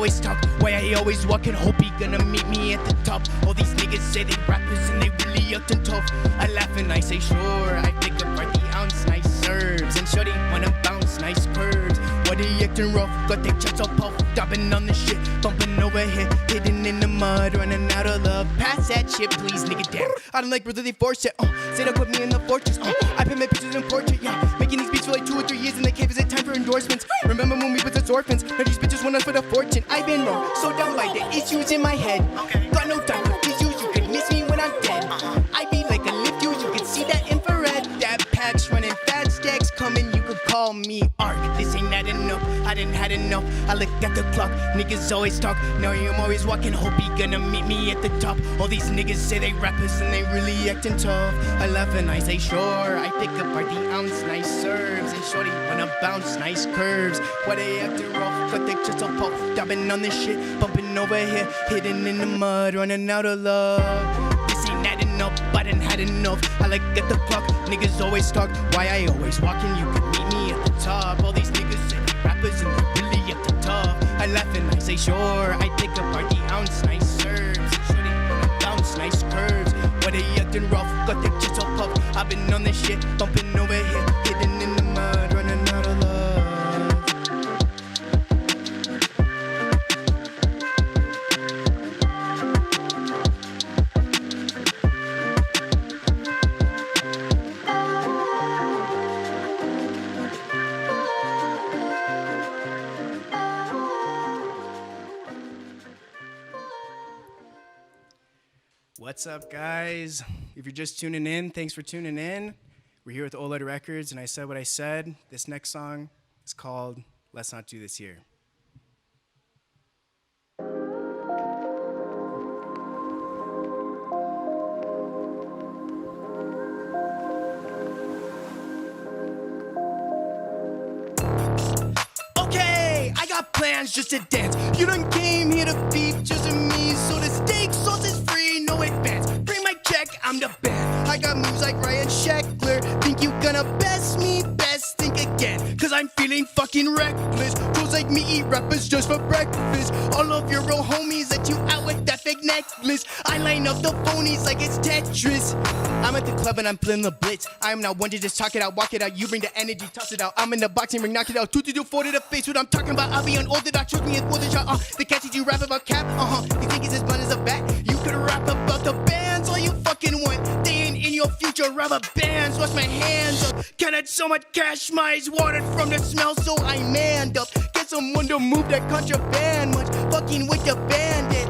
always talk, why I always walk and hope he gonna meet me at the top. All these niggas say they rappers and they really up and tough. I laugh and I say sure, I pick up right the ounce, nice serves. And shorty wanna bounce, nice curves. What he acting rough, got their chest all puffed, dabbing on the shit, bumping over here, hidden in the mud, running out of love. Pass that shit, please, nigga, damn. I don't like brother, they force it, say they'll put me in the fortress, I put my pictures in portrait, yeah. Making these beats for like 2 or 3 years and they can't visit time for endorsements. Remember when we was as orphans, now these bitches want us for the fortune. I've been wrong, so down by the issues in my head. Got no time for issues, you could miss me when I'm dead. I be like a lift you could see that infrared. That pack's running fat stacks coming, you could call me Ark. This ain't that enough, I done had enough. I look at the clock, niggas always talk. Now I'm always walking, hope he gonna meet me at the top. All these niggas say they rappers and they really acting tough. I laugh and I say sure, I pick up by the ounce, nice serves. And shorty wanna bounce, nice curves. Why they acting rough, got their chest all puffed, dabbing on this shit, bumping over here, hidden in the mud, running out of love. This ain't that enough, I done had enough. I like at the clock, niggas always talk, why I always walk and you could meet me at the top. All these niggas say they rappers and they really up the top. I laugh and I say sure, I pick up by the ounce, nice serves. Shorty wanna bounce, nice curves. Why they acting rough, got their chest all puffed. I've been on this shit, bumping over here, hidden in the mud, running out of love. What's up, guys? If you're just tuning in, thanks for tuning in. We're here with OLED Records, and I said what I said. This next song is called Let's Not Do This Here. Okay, I got plans just to dance. You done came here to beef just to me, so the steak sauce is free, no advance. Bring my check, I'm the best. I got moves like Ryan Sheckler. Think you gonna best me? Best think again, cause I'm feeling fucking reckless. Fools like me eat rappers just for breakfast. All of your real homies that you out with that fake necklace. I line up the phonies like it's Tetris. I'm at the club and I'm playing the blitz. I am not one to just talk it out, walk it out. You bring the energy, toss it out. I'm in the boxing ring, knock it out. 2 to 4 to the face. What I'm talking about, I'll be on all the doc. Trust me, it's more than shot. The cat teach you rap about cap. You think it's as blunt as a bat? You could rap about the bands all you fucking want. They ain't in your future, rubber bands. Wash my hands up. Can't add so much cash, my eyes watered from the smell, so I manned up. Get someone to move that contraband. Much fucking with the bandit.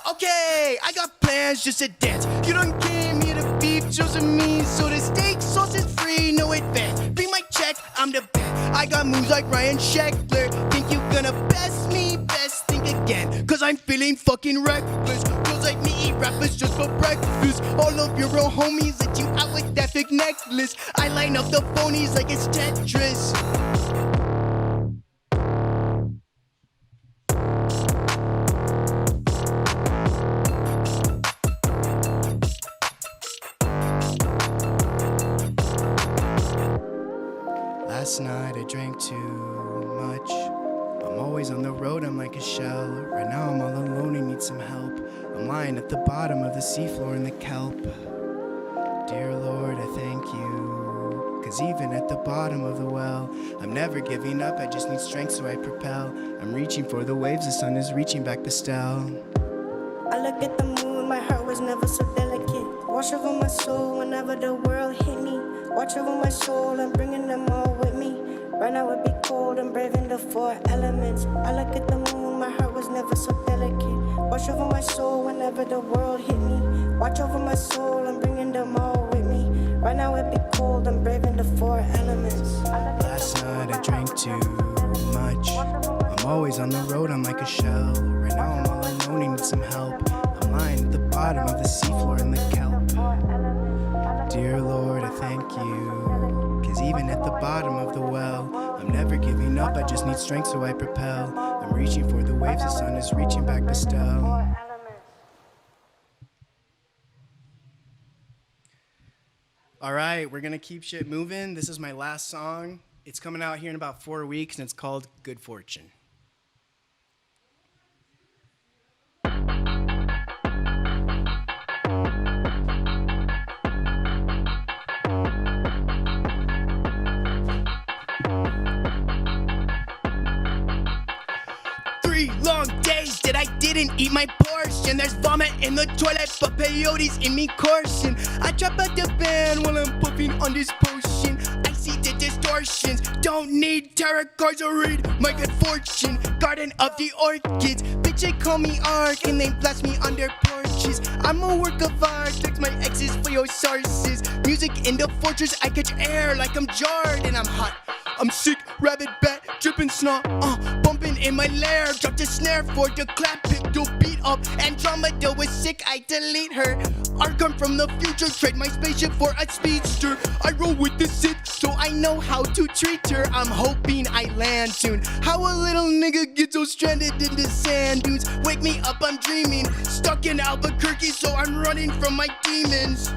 Okay, I got plans just to dance. You done came here to beef just with me, so the steak sauce is free, no advance. Bring my check, I'm the best. I got moves like Ryan Sheckler. Think you gonna best me? Best think again, cause I'm feeling fucking reckless. Feels like me eat rappers just for breakfast. All of your real homies that you out with that fake necklace. I line up the phonies like it's Tetris. Last night I drank too much. I'm always on the road, I'm like a shell. Right now I'm all alone, I need some help. I'm lying at the bottom of the seafloor in the kelp. Dear Lord, I thank you. Cause even at the bottom of the well, I'm never giving up, I just need strength so I propel. I'm reaching for the waves, the sun is reaching back the stell. I look at the moon, my heart was never so delicate. Wash over my soul whenever the world hit me. Watch over my soul, I'm bringing them all with me. Right now it be cold, I'm braving the 4 elements. I look at the moon, my heart was never so delicate. Watch over my soul whenever the world hit me. Watch over my soul, I'm bringing them all with me. Right now it be cold, I'm braving the 4 elements. Last night I drank too much. I'm always on the road, I'm like a shell. Right now I'm all alone, I need some help. I'm lying at the bottom of the seafloor in the kelp. Dear Lord, I thank you. Cause even at the bottom of the well, I'm never giving up, I just need strength so I propel. I'm reaching for the waves, the sun is reaching back the stell. All right, we're gonna keep shit moving. This is my last song. It's coming out here in about 4 weeks and it's called Good Fortune. didn't eat my portion. There's vomit in the toilet, but peyote's in me coursing. I drop out the band while I'm puffing on this potion. I see the distortions, don't need tarot cards or read my good fortune. Garden of the orchids, bitch they call me Ark and they blast me on their porches. I'm a work of art, fix my exes for your sources. Music in the fortress, I catch air like I'm jarred and I'm hot. I'm sick, rabbit bat, dripping snot, bumping in my lair. Drop the snare for the clap, pick the beat up. Andromeda was sick, I delete her. I come from the future, trade my spaceship for a speedster. I roll with the Sith, so I know how to treat her. I'm hoping I land soon. How a little nigga gets so stranded in the sand dunes. Wake me up, I'm dreaming. Stuck in Albuquerque, so I'm running from my demons.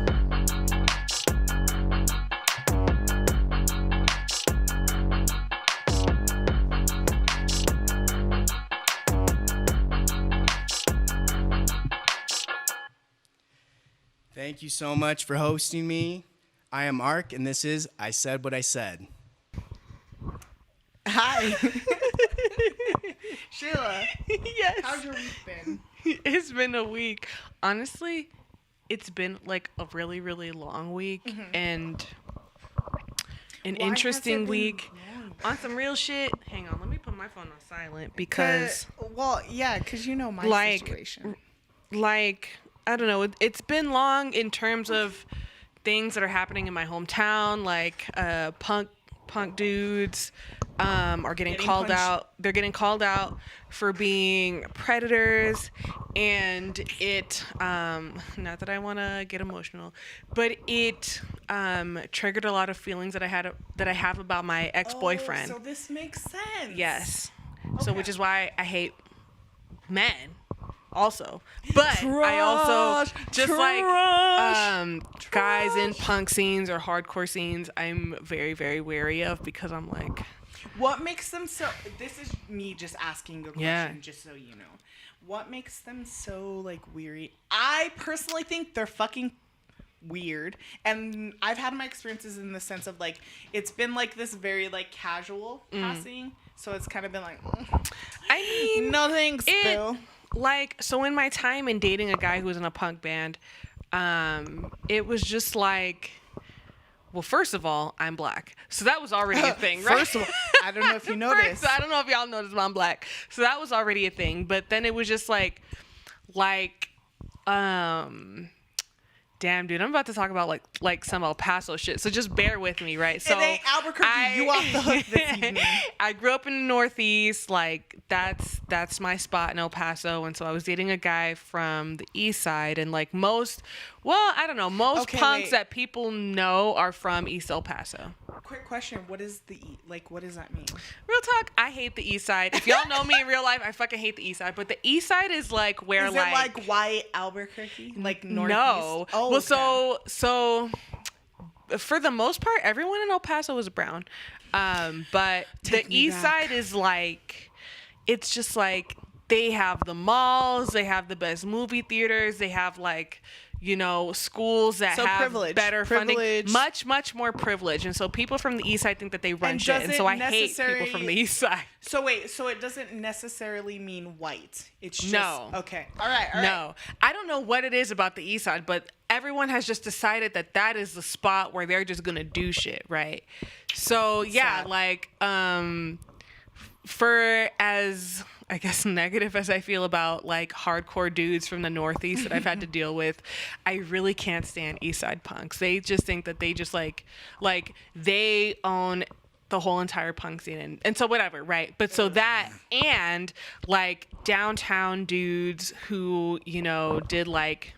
Thank you so much for hosting me. I am Ark, and this is I Said What I Said. Hi. Sheila. Yes. How's your week been? It's been a week. Honestly, it's been like a really, really long week and an interesting week. On some real shit. Hang on, let me put my phone on silent because because you know my situation. I don't know. It's been long in terms of things that are happening in my hometown, like punk dudes are getting called punched. out. They're getting called out for being predators, and it not that I want to get emotional, but it triggered a lot of feelings that I have about my ex-boyfriend. Oh, so this makes sense. Yes. So which is why I hate men. Also, but I also just like guys in punk scenes or hardcore scenes, I'm very, very wary of because I'm like, what makes them so? This is me just asking a question, just so you know. What makes them so like weary? I personally think they're fucking weird, and I've had my experiences in the sense of like it's been like this very like casual passing, so it's kind of been like, I mean, no thanks, Bill. Like, so in my time in dating a guy who was in a punk band, it was just like, well, first of all, I'm black. So that was already a thing, right? First of all, I don't know if you noticed. I don't know if y'all noticed, but I'm black. So that was already a thing. But then it was just like, damn, dude, I'm about to talk about like some El Paso shit. So just bear with me, right? So it ain't Albuquerque, you off the hook this evening. I grew up in the Northeast, like that's my spot in El Paso, and so I was dating a guy from the East Side, and like most punks that people know are from East El Paso. Quick question: what is what does that mean? Real talk, I hate the East Side. If y'all know me in real life, I fucking hate the East Side. But the East Side is like where is it like white Albuquerque, like Northeast? No. Oh, well, okay. so for the most part, everyone in El Paso is brown. But the East Side is like, it's just like they have the malls, they have the best movie theaters, they have like, you know, schools that have better funding, much more privilege. And so people from the East Side think that they run shit. And so I hate people from the East Side. So wait, so it doesn't necessarily mean white. It's just, no. Okay. All right. No. I don't know what it is about the East Side, but everyone has just decided that that is the spot where they're just going to do shit, right? So yeah, like, for as, I guess, negative as I feel about like hardcore dudes from the Northeast that I've had to deal with, I really can't stand East Side punks. They just think that they just like they own the whole entire punk scene, and so whatever, right? But so that, and like downtown dudes who, you know, did like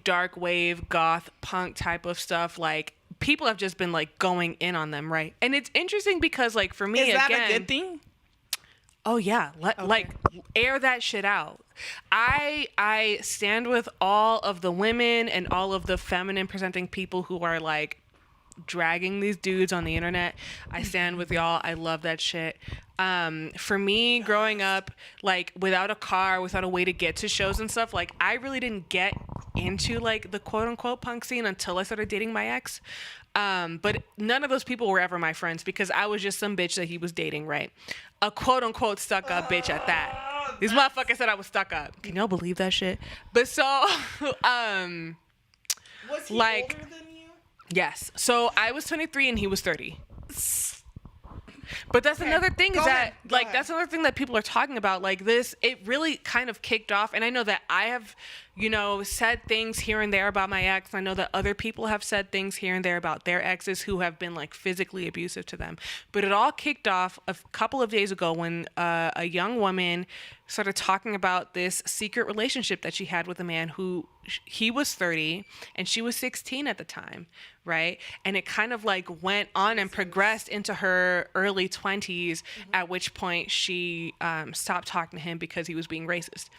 dark wave goth punk type of stuff, like people have just been like going in on them, right? And it's interesting because like for me, is that a good thing? Oh yeah, like air that shit out. I stand with all of the women and all of the feminine presenting people who are like dragging these dudes on the internet. I stand with y'all. I love that shit. For me, growing up, like without a car, without a way to get to shows and stuff, like I really didn't get into like the quote unquote punk scene until I started dating my ex. But none of those people were ever my friends because I was just some bitch that he was dating, right? A quote unquote stuck up bitch at that. These motherfuckers said I was stuck up. Can y'all believe that shit? But so, Was he like, older than you? yes. So I was 23 and he was 30. But that's another thing is that, like, that's another thing that people are talking about. Like, this, it really kind of kicked off. And I know that I have, you know, said things here and there about my ex. I know that other people have said things here and there about their exes who have been, like, physically abusive to them. But it all kicked off a couple of days ago when a young woman started talking about this secret relationship that she had with a man who he was 30 and she was 16 at the time, right? And it kind of like went on and progressed into her early 20s, at which point she stopped talking to him because he was being racist.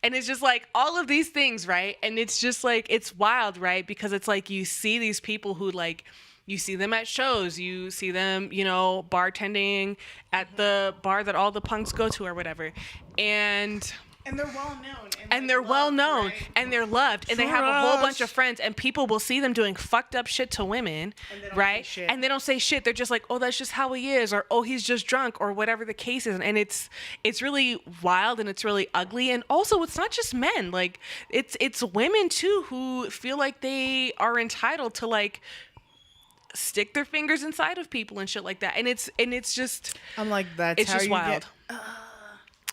And it's just like all of these things, right? And it's just like, it's wild, right? Because it's like you see these people who like, you see them at shows, you see them, you know, bartending at the bar that all the punks go to or whatever. And they're well known. And they're well known, right? And they're loved, and they have a whole bunch of friends, and people will see them doing fucked up shit to women, right? And they don't say shit. They're just like, oh, that's just how he is, or oh, he's just drunk, or whatever the case is. And it's really wild and it's really ugly. And also, it's not just men. Like, it's women too who feel like they are entitled to like stick their fingers inside of people and shit like that. And it's just, I'm like, that's it's how just you wild.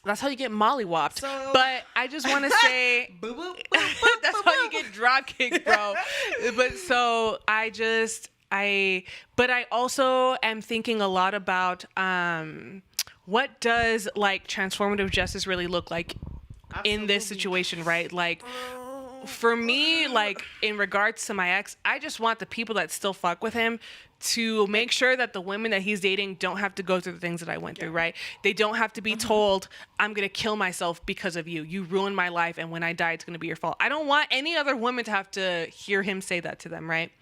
That's how you get mollywopped. So, but I just want to say, that's how you get drop kicked, bro. But so but I also am thinking a lot about what does like transformative justice really look like in this situation, right? Like, for me, like in regards to my ex, I just want the people that still fuck with him to make sure that the women that he's dating don't have to go through the things that I went through, right? They don't have to be told, I'm going to kill myself because of you. You ruined my life, and when I die, it's going to be your fault. I don't want any other woman to have to hear him say that to them, right?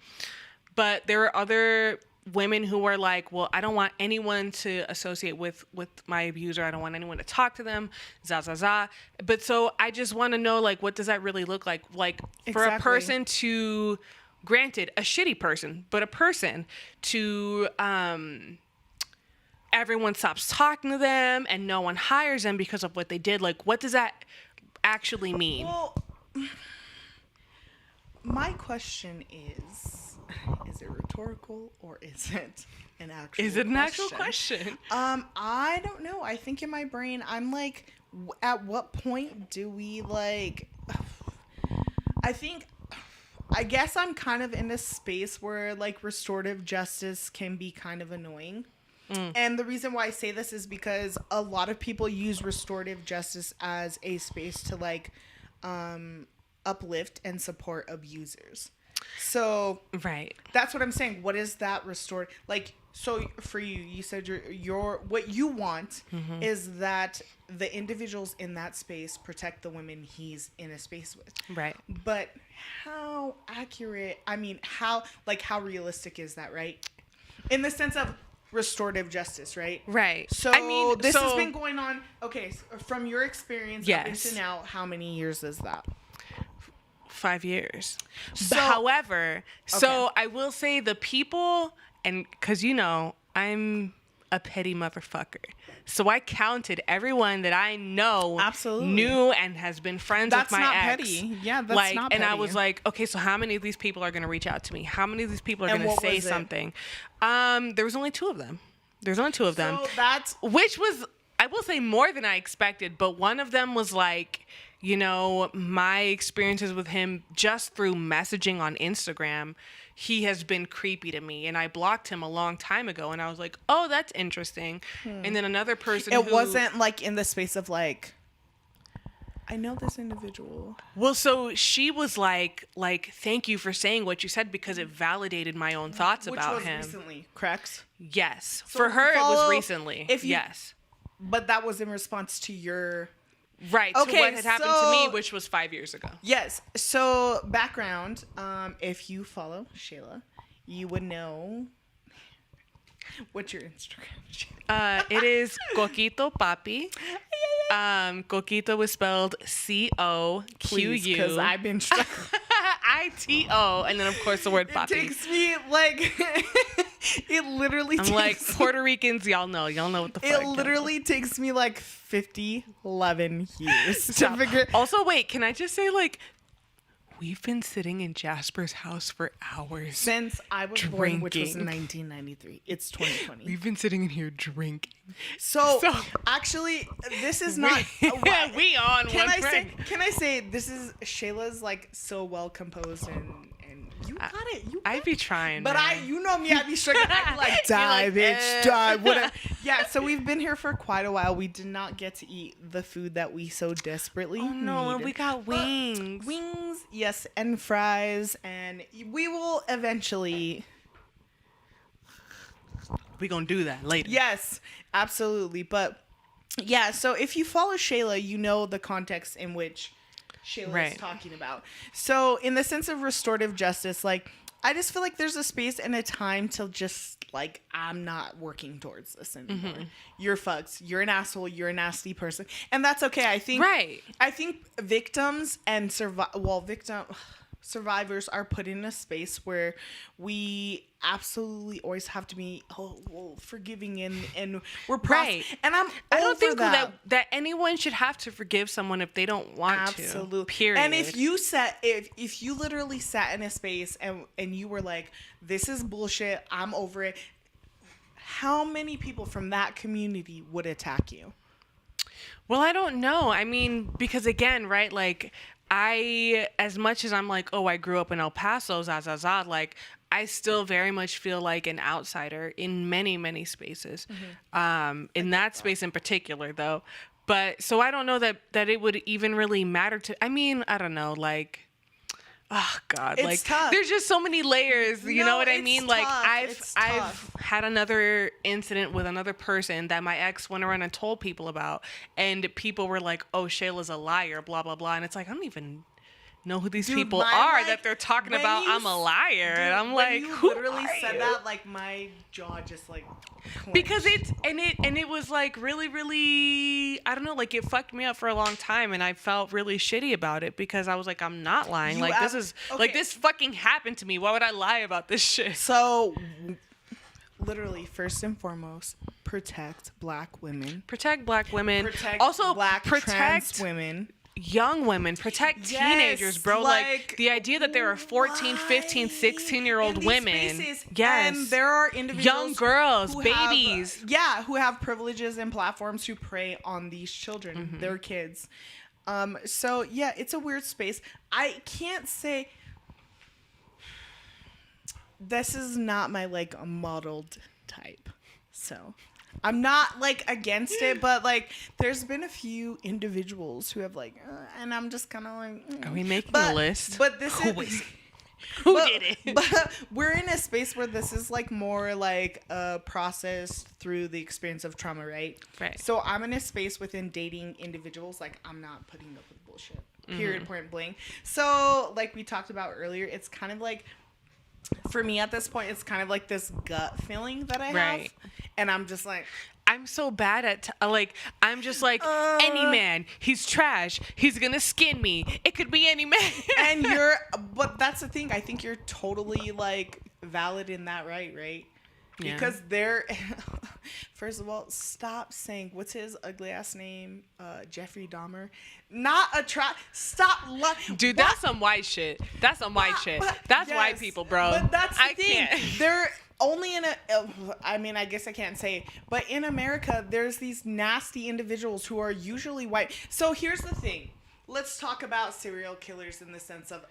But there are other women who are like, well, I don't want anyone to associate with my abuser. I don't want anyone to talk to them, But so I just want to know, like, what does that really look like? Like, for a person to... Granted, a shitty person, but a person to everyone stops talking to them and no one hires them because of what they did. Like, what does that actually mean? Well, my question is it rhetorical or is it an actual question? Is it an actual question? I don't know. I think in my brain, I'm like, at what point do we like, I guess I'm kind of in a space where like restorative justice can be kind of annoying. And the reason why I say this is because a lot of people use restorative justice as a space to like uplift and support abusers. So right, that's what I'm saying. What is that restored? Like, so for you, you said your what you want is that the individuals in that space protect the women he's in a space with. Right. But how accurate? I mean, how realistic is that? Right. In the sense of restorative justice, right? Right. So I mean, this has been going on. Okay, so from your experience up until now, how many years is that? 5 years. So, however, so I will say the people, and because you know I'm a petty motherfucker, so I counted everyone that I know knew and has been friends with my ex. That's not petty. Yeah, that's not petty. And I was like, okay, so how many of these people are going to reach out to me? How many of these people are going to say something? There was only 2 of them. There's only 2 of them. So which was, I will say, more than I expected. But one of them was like, you know, my experiences with him just through messaging on Instagram, he has been creepy to me. And I blocked him a long time ago. And I was like, oh, that's interesting. And then another person It wasn't like in the space of like, I know this individual. Well, so she was like, thank you for saying what you said because it validated my own thoughts about him. Which was recently, correct? Yes. So for her, it was recently. Yes. But that was in response to your... Right, okay, to what had happened to me, which was 5 years ago. Yes. So, background, if you follow Shayla, you would know... What's your Instagram? It is Coquito Papi. Coquito was spelled C-O-Q-U. Please, because I've been struggling. I-T-O, and then, of course, the word Papi. It takes me, like... It literally I'm like, Puerto Ricans, y'all know what the fuck. It literally takes me like 11 years to figure. Also, wait, can I just say, like, we've been sitting in Jasper's house for hours. Since I was born, which was in 1993. It's 2020. We've been sitting in here drinking. So actually, this is not. We on can one I friend. say? Can I say this is Shayla's like so well composed and you got it. I'd be trying, but man. you know me. I'd be struggling. I'd be like, die, bitch, die. Whatever. Yeah. So we've been here for quite a while. We did not get to eat the food that we so desperately no, needed. we got wings. Wings, yes, and fries, and we will eventually. We gonna do that later. Yes, absolutely. But yeah, so if you follow Shayla, you know the context in which Shayla is talking about. So in the sense of restorative justice, like, I just feel like there's a space and a time to just like, I'm not working towards this anymore. You're fucked. You're an asshole. You're a nasty person. And that's okay. I think victims and survivors are put in a space where we absolutely always have to be forgiving and we're and I don't think that anyone should have to forgive someone if they don't want to. Absolutely. Period. And if you literally sat in a space and you were like, this is bullshit, I'm over it, how many people from that community would attack you? Well, I don't know. I mean, because again, right, like, as much as I'm like, oh, I grew up in El Paso, like, I still very much feel like an outsider in many, many spaces. In that space in particular, though. But so I don't know that it would even really matter to. I mean, I don't know, like. Oh God! It's like tough. There's just so many layers. You know what I mean? Tough. Like I've had another incident with another person that my ex went around and told people about, and people were like, "Oh, Shayla's a liar," blah blah blah. And it's like, I don't even know who these people are that they're talking about. I'm a liar, and I'm like, who literally said that? Like my jaw just like clenched. Because it was like really, really, I don't know, like it fucked me up for a long time, and I felt really shitty about it because I was like, I'm not lying. Like this fucking happened to me. Why would I lie about this shit? So literally, first and foremost, protect black women. Protect black women. Protect also black protect trans women. Young women, protect teenagers, bro. Like the idea that there are 14, 15, 16-year-old women. Spaces, yes. And there are individuals, young girls, babies. Who have privileges and platforms who prey on these children, their kids. So yeah, it's a weird space. I can't say this is not my like modeled type. So I'm not like against it, but like there's been a few individuals who have like, and I'm just kind of like, Are we making a list? But this Who did it? But we're in a space where this is like more like a process through the experience of trauma, right? Right. So I'm in a space within dating individuals, like I'm not putting up with bullshit. Period. Point blank. So like we talked about earlier, it's kind of like, for me at this point, it's kind of like this gut feeling that I have. And I'm just like, I'm so bad at, I'm just like, any man, he's trash. He's going to skin me. It could be any man. And but that's the thing. I think you're totally like valid in that, right? Yeah. Because first of all, stop saying, what's his ugly ass name? Jeffrey Dahmer. Not a stop. Dude, that's some white shit. That's some white shit. That's white people, bro. But that's the thing. Can't. They're only in I mean, I guess I can't say, but in America, there's these nasty individuals who are usually white. So here's the thing. Let's talk about serial killers in the sense of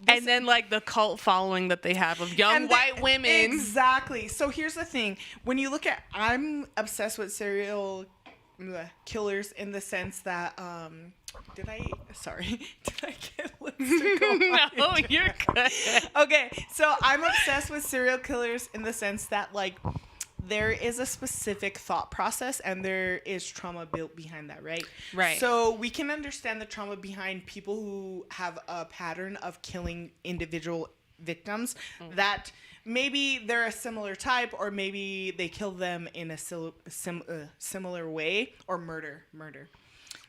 and then like the cult following that they have of young white women. Exactly. So here's the thing. When you look at, I'm obsessed with serial killers in the sense that did I get No, you're good. Okay, so I'm obsessed with serial killers in the sense that like there is a specific thought process and there is trauma built behind that, right? Right. So we can understand the trauma behind people who have a pattern of killing individual victims that maybe they're a similar type or maybe they kill them in a similar way or murder.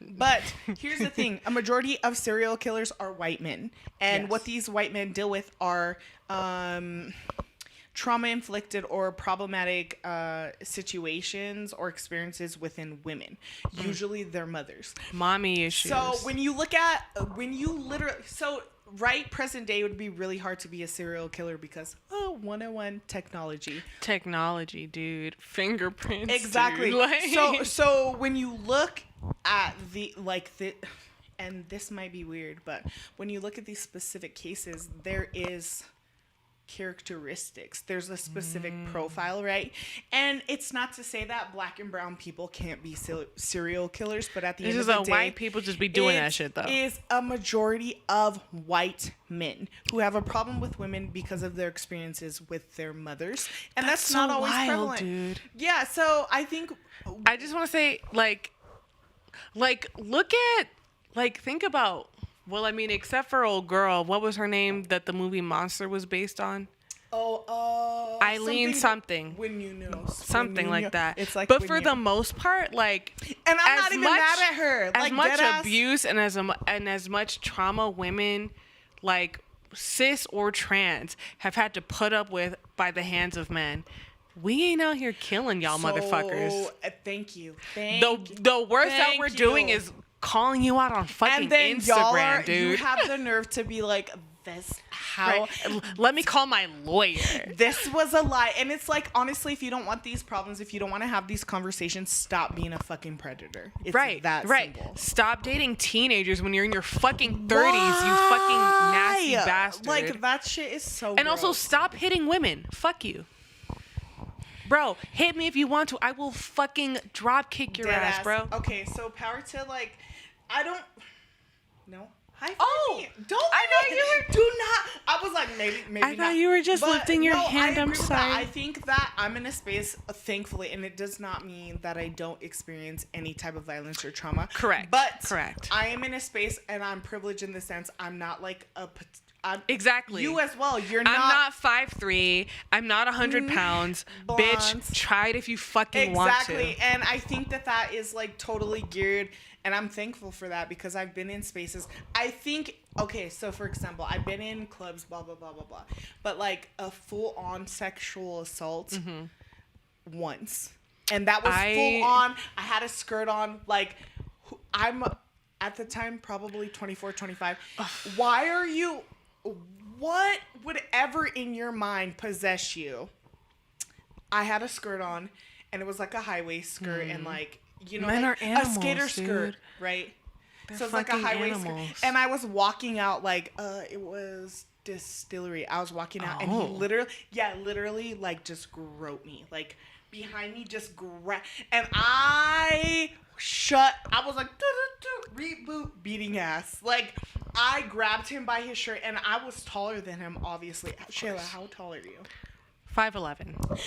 But here's the thing. A majority of serial killers are white men. And what these white men deal with are trauma inflicted or problematic situations or experiences within women, usually their mothers. Mommy issues. So when you literally, right, present day, it would be really hard to be a serial killer because 101 technology, dude, fingerprints, exactly. dude. Like... So when you look at and this might be weird, but when you look at these specific cases, there is characteristics. There's a specific profile, right? And it's not to say that black and brown people can't be serial killers, but at the end of the day, white people just be doing that shit though. Is a majority of white men who have a problem with women because of their experiences with their mothers, and that's not always wild, prevalent. Dude. Yeah, so I think I just want to say, like, look at, like, think about. Well, I mean, except for old girl, what was her name that the movie Monster was based on? Eileen something. When you know. Something like that. It's like, but for the most part, like, and I'm not even mad at her. As like, much abuse and as much trauma women, like cis or trans, have had to put up with by the hands of men. We ain't out here killing y'all, motherfuckers. Thank you. The worst that we're doing is calling you out on fucking and then Instagram, dude. You have the nerve to be like, this, how? Right. Let me call my lawyer. This was a lie. And it's like, honestly, if you don't want these problems, if you don't want to have these conversations, stop being a fucking predator. It's that simple. Stop dating teenagers when you're in your fucking 30s, you fucking nasty bastard. Like, that shit is so And gross. also, stop hitting women. Fuck you. Bro, hit me if you want to. I will fucking drop kick your ass, bro. Okay, so power to, like, I don't... No. Hi, don't. I know you were. Do not. I was like, maybe I thought you were just lifting your hand. I'm sorry. I think that I'm in a space, thankfully, and it does not mean that I don't experience any type of violence or trauma. Correct. But correct. I am in a space, and I'm privileged in the sense I'm not like exactly. You as well. I'm not 5'3". I'm not 100 pounds. Blonde. Bitch, try it if you fucking want to. Exactly. And I think that is like totally geared. And I'm thankful for that because I've been in spaces. I think, okay, so for example, I've been in clubs, blah, blah, blah, blah, blah. But like a full-on sexual assault once. And that was full-on. I had a skirt on. Like, I'm at the time probably 24, 25. Why are you, what would ever in your mind possess you? I had a skirt on and it was like a high-waist skirt and like, you know, men like are animals, a skater dude. Skirt, right? They're so it's like a high waist skirt. animals. And I was walking out like it was Distillery. I was walking out and he literally like just groped me. Like behind me just grabbed and I was like reboot beating ass. Like I grabbed him by his shirt and I was taller than him obviously. Shayla, how tall are you? 5'11".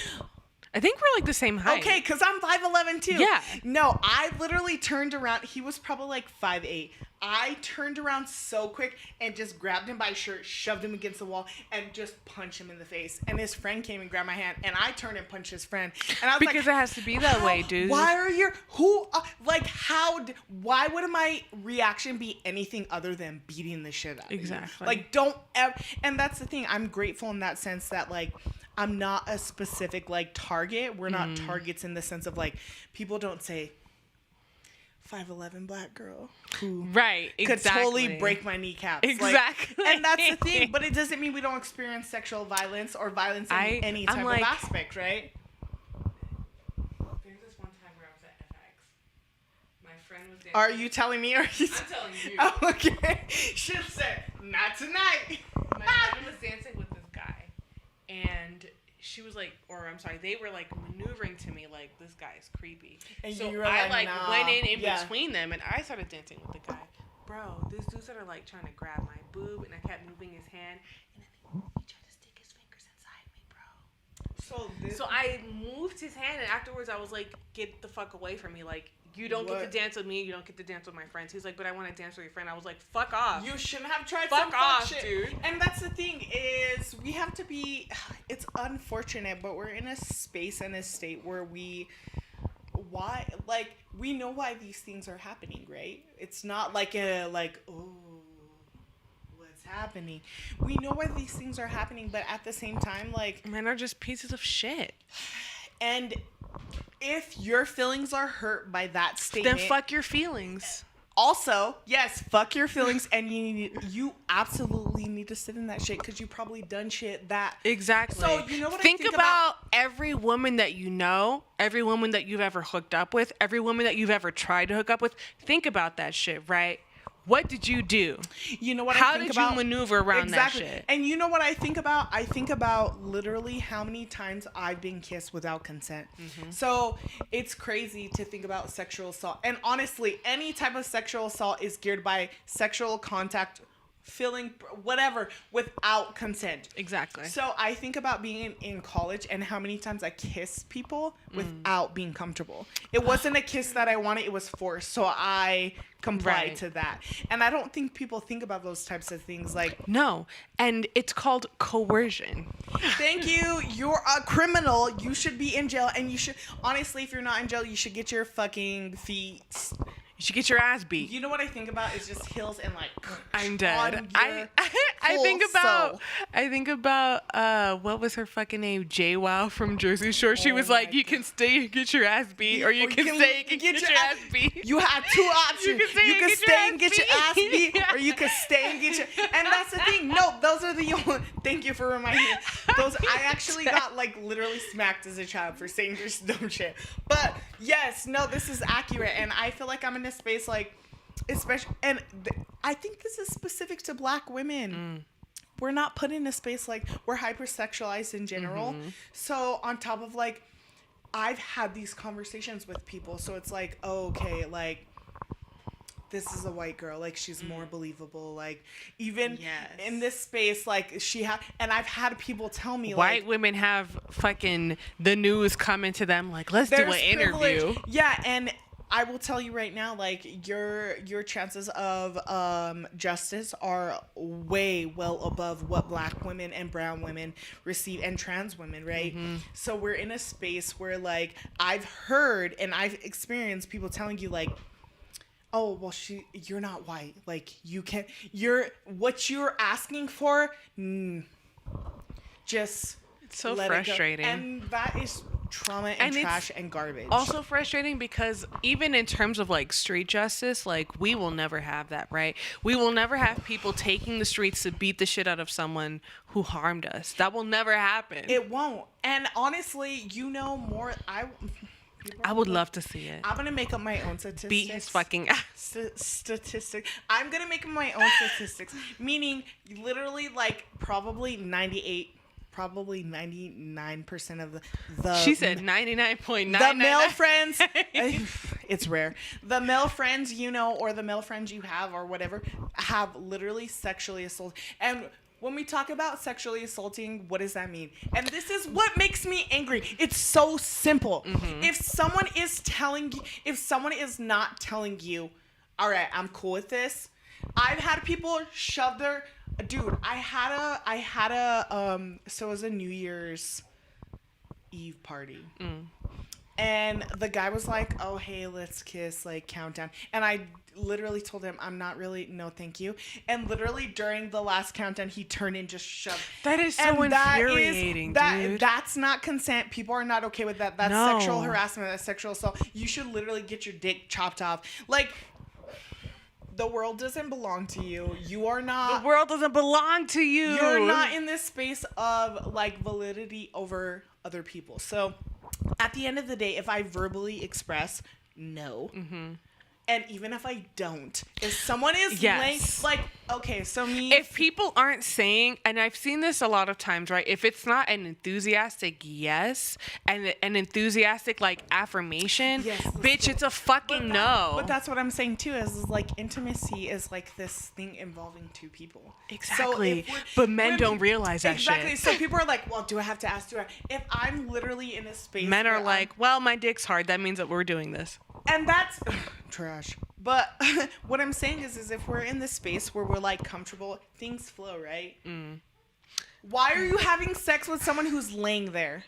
I think we're like the same height. Okay, because I'm 5'11" too. Yeah. No, I literally turned around. He was probably like 5'8". I turned around so quick and just grabbed him by his shirt, shoved him against the wall, and just punched him in the face. And his friend came and grabbed my hand, and I turned and punched his friend. And I was because like, it has to be that way, dude. Why are you, why would my reaction be anything other than beating the shit out of you? Exactly. Like, don't ever, and that's the thing. I'm grateful in that sense that, like, I'm not a specific, like, target. We're not targets in the sense of, like, people don't say, 5'11" black girl who could totally break my kneecaps. Exactly. Like, and that's the thing. But it doesn't mean we don't experience sexual violence or violence in any type of aspect, right? There's this one time where I was at FX. My friend was dancing. Are you telling me? Or are you I'm telling you. Oh, okay. She said, not tonight. My friend was dancing with this guy. And she was like, they were like maneuvering to me like, this guy is creepy. And so you were I like, went in between them and I started dancing with the guy. Bro, these dudes that are like trying to grab my boob and I kept moving his hand and then he tried to stick his fingers inside me, bro. So I moved his hand and afterwards I was like, get the fuck away from me. Like, you don't get to dance with me. You don't get to dance with my friends. He's like, but I want to dance with your friend. I was like, fuck off. You shouldn't have tried fuck off, shit. Dude. And that's the thing is we have to be, it's unfortunate, but we're in a space and a state where we know why these things are happening, right? It's not like oh, let's it's happening. We know why these things are happening, but at the same time, like, men are just pieces of shit. And if your feelings are hurt by that statement, then fuck your feelings. Also, yes, fuck your feelings, and you absolutely need to sit in that shit because you probably done shit that. Exactly. So you know what think I think about every woman that you know, every woman that you've ever hooked up with, every woman that you've ever tried to hook up with. Think about that shit, right? What did you do? You know what How I think did about? you maneuver around exactly. that shit? And you know what I think about? I think about literally how many times I've been kissed without consent. Mm-hmm. So it's crazy to think about sexual assault. And honestly, any type of sexual assault is geared by sexual contact, feeling, whatever, without consent. Exactly. So I think about being in college and how many times I kissed people without being comfortable. It wasn't a kiss that I wanted, it was forced. So I complied to that. And I don't think people think about those types of things like... No. And it's called coercion. Thank you. You're a criminal. You should be in jail. And you should... Honestly, if you're not in jail, you should get your fucking feet... You should get your ass beat. You know what I think about is just heels and like... I'm dead. I think about what was her fucking name? JWoww from Jersey Shore. She was like, you can stay and get your ass beat, or you can stay and get your ass beat. You had two options. You can stay and get your ass beat, or you can stay and get your... And that's the thing. No, those are the only... Thank you for reminding me. Those... I actually got like literally smacked as a child for saying this dumb shit. But yes, no, this is accurate. And I feel like I'm in a space like... Especially... And I think this is specific to Black women. We're not put in a space like we're hypersexualized in general. So on top of like, I've had these conversations with people. So it's like, oh, okay, like this is a white girl. Like she's more believable. Like even in this space, like she had, and I've had people tell me white women have fucking the news coming to them like, let's do an interview. Yeah. And I will tell you right now, like your chances of justice are way well above what Black women and brown women receive and trans women, right? So we're in a space where like I've heard and I've experienced people telling you like, oh well, you're not white, like what you're asking for, just it's so frustrating, and that is trauma and trash and garbage. Also frustrating because even in terms of like street justice, like we will never have that, right? We will never have people taking the streets to beat the shit out of someone who harmed us. That will never happen. It won't. And honestly, you know more. I would love to see it. I'm gonna make up my own statistics. Beat his fucking ass. Statistics. I'm gonna make up my own statistics. Meaning, literally, like probably 99% of the... She said 99.9. The male friends... It's rare. The male friends you know, or the male friends you have, or whatever, have literally sexually assaulted. And when we talk about sexually assaulting, what does that mean? And this is what makes me angry. It's so simple. If someone is not telling you, all right, I'm cool with this. I've had people shove their... Dude, I had a so it was a New Year's Eve party. And the guy was like, oh, hey, let's kiss, like, countdown. And I literally told him, I'm not really, no, thank you. And literally during the last countdown, he turned and just shoved. That is so infuriating, dude. That's not consent. People are not okay with that. That's sexual harassment. That's sexual assault. You should literally get your dick chopped off. Like... The world doesn't belong to you. You are not... The world doesn't belong to you. You're not in this space of, like, validity over other people. So, at the end of the day, if I verbally express no... And even if I don't, if someone is like, okay, so me... If people aren't saying, and I've seen this a lot of times, right? If it's not an enthusiastic yes, and an enthusiastic, like, affirmation, bitch, it's a fucking no. But that's what I'm saying, too, is like, intimacy is, like, this thing involving two people. Exactly. So but men don't realize that shit. Exactly. So people are like, well, do I have to ask? If I'm literally in a space... Men are like, well, my dick's hard. That means that we're doing this. And that's trash. But what I'm saying is if we're in this space where we're like comfortable, things flow, right? Why are you having sex with someone who's laying there?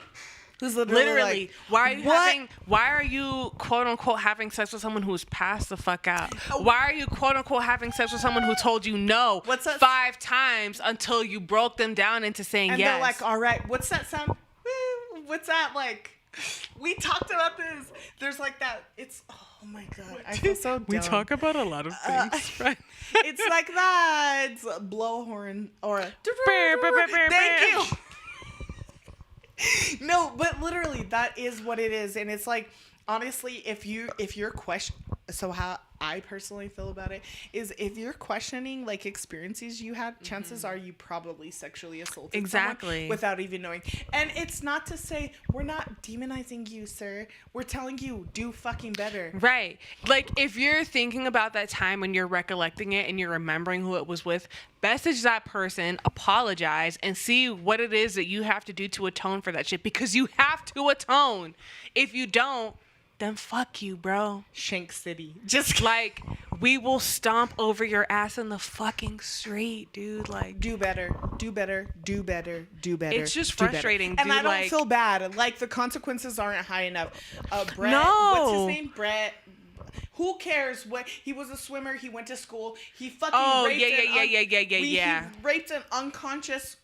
who's literally like, why are you quote unquote having sex with someone who's passed the fuck out? Why are you quote unquote having sex with someone who told you no 5 times until you broke them down into saying and yes? they're like, all right, what's that sound? What's that like? We talked about this. There's like that. It's, oh my God. I feel so dumb. We talk about a lot of things, right? It's like that. It's a blowhorn or a thank you. No, but literally that is what it is. And it's like, honestly, if you're question, so how I personally feel about it is if you're questioning like experiences you had, chances are you probably sexually assaulted someone without even knowing. And it's not to say we're not demonizing you, sir. We're telling you do fucking better. Right. Like if you're thinking about that time when you're recollecting it and you're remembering who it was with, message that person, apologize, and see what it is that you have to do to atone for that shit, because you have to atone. If you don't, then fuck you, bro. Shank City. Just like, we will stomp over your ass in the fucking street, dude. Like, do better, do better, do better, do better. It's just frustrating, and dude. I don't feel bad. Like, the consequences aren't high enough. Brett, no. What's his name? Brett. Who cares? What, he was a swimmer. He went to school. He fucking raped He raped an unconscious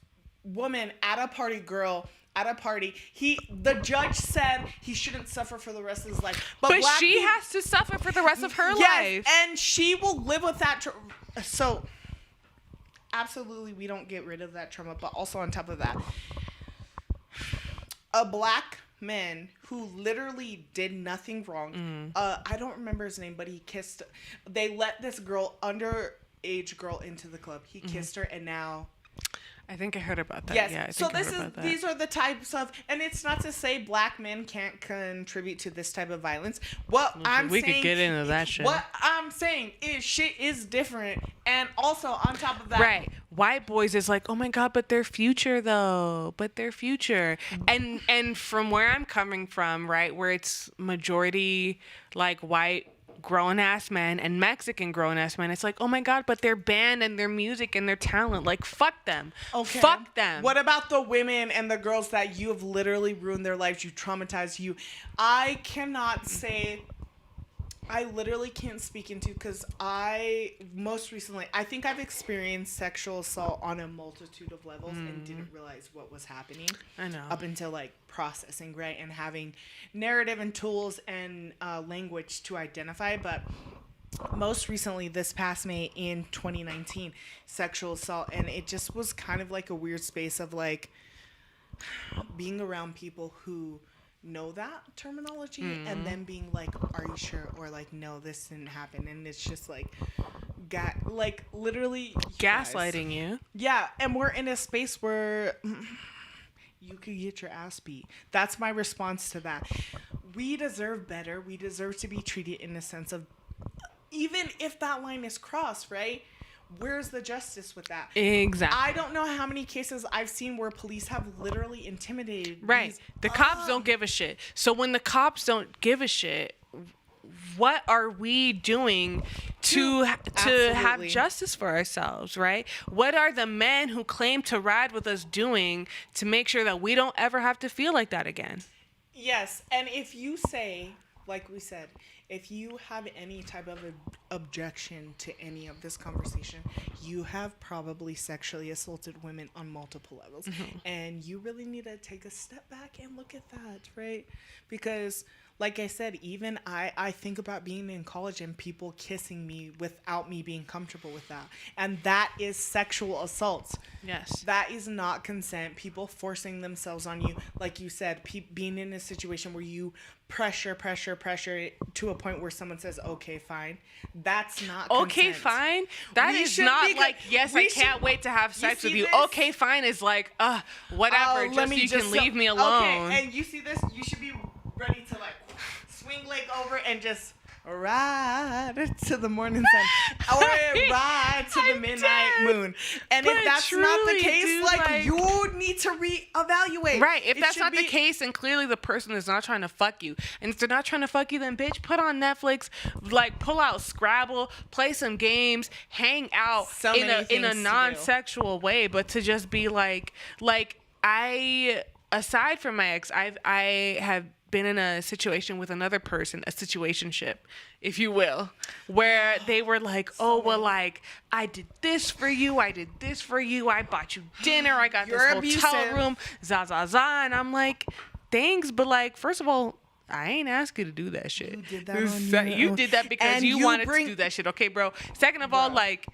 woman at a party, girl. At a party, the judge said he shouldn't suffer for the rest of his life. But she has to suffer for the rest of her life. And she will live with that. So, absolutely, we don't get rid of that trauma. But also on top of that, a black man who literally did nothing wrong. I don't remember his name, but he kissed. They let this underage girl into the club. He kissed her, and now. I think I heard about that. Yes. Yeah, So these are the types of, and it's not to say black men can't contribute to this type of violence. We could get into that shit. What I'm saying is shit is different, and also on top of that, right? White boys is like, oh my God, but their future though, and from where I'm coming from, right, where it's majority like white grown-ass men and Mexican grown-ass men, it's like, oh my God, but their band and their music and their talent, like, fuck them. Okay. Fuck them. What about the women and the girls that you have literally ruined their lives, you traumatized you? I cannot say, I literally can't speak into, because most recently, I think I've experienced sexual assault on a multitude of levels and didn't realize what was happening. I know. Up until like processing, right? And having narrative and tools and language to identify. But most recently, this past May in 2019, sexual assault. And it just was kind of like a weird space of like being around people who know that terminology and then being like, are you sure? Or like, no, this didn't happen. And it's just like literally gaslighting you. Yeah. And we're in a space where you could get your ass beat. That's my response to that. We deserve better. We deserve to be treated in a sense of, even if that line is crossed, right? Where's the justice with that? Exactly. I don't know how many cases I've seen where police have literally intimidated. Right. The cops don't give a shit. So when the cops don't give a shit, what are we doing to have justice for ourselves, right? What are the men who claim to ride with us doing to make sure that we don't ever have to feel like that again? Yes. And if you say, like we said, if you have any type of objection to any of this conversation, you have probably sexually assaulted women on multiple levels. And you really need to take a step back and look at that, right? Because like I said, even I think about being in college and people kissing me without me being comfortable with that. And that is sexual assault. Yes. That is not consent. People forcing themselves on you. Like you said, being in a situation where you pressure to a point where someone says, okay, fine. That's not consent. Okay, fine? That is not like, yes, I can't wait to have sex with you. This? Okay, fine is like, whatever, just so you can leave me alone. Okay, and you see this? You should be ready to like swing leg over and just ride to the morning sun or ride to the midnight moon. And if that's not the case, dude, like you need to reevaluate. Right. If that's not the case, and clearly the person is not trying to fuck you. And if they're not trying to fuck you, then bitch, put on Netflix, like pull out Scrabble, play some games, hang out in a non-sexual way, but to just be like I aside from my ex, I have been in a situation with another person, a situationship, if you will, where they were like, oh, well, like, I did this for you, I bought you dinner, I got this hotel room, za, za, za, and I'm like, thanks, but, like, first of all, I ain't asked you to do that shit. You did that on your You own. did that because And you you wanted bring- to do that shit, okay, bro? Second of all, like,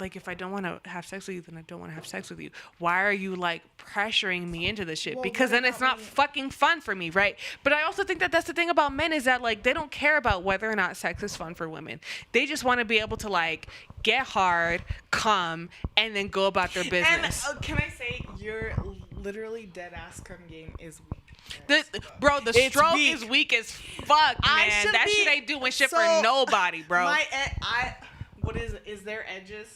if I don't want to have sex with you, then I don't want to have sex with you. Why are you, like, pressuring me into this shit? Well, Because what then it's about not me? fucking fun for me, right? But I also think that that's the thing about men is that, like, they don't care about whether or not sex is fun for women. They just want to be able to, like, get hard, come, and then go about their business. And can I say, your literally dead ass cum game is weak. The It's stroke weak. is weak as fuck, man. should That be- shit ain't doing shit so, for nobody, bro. What is there edges?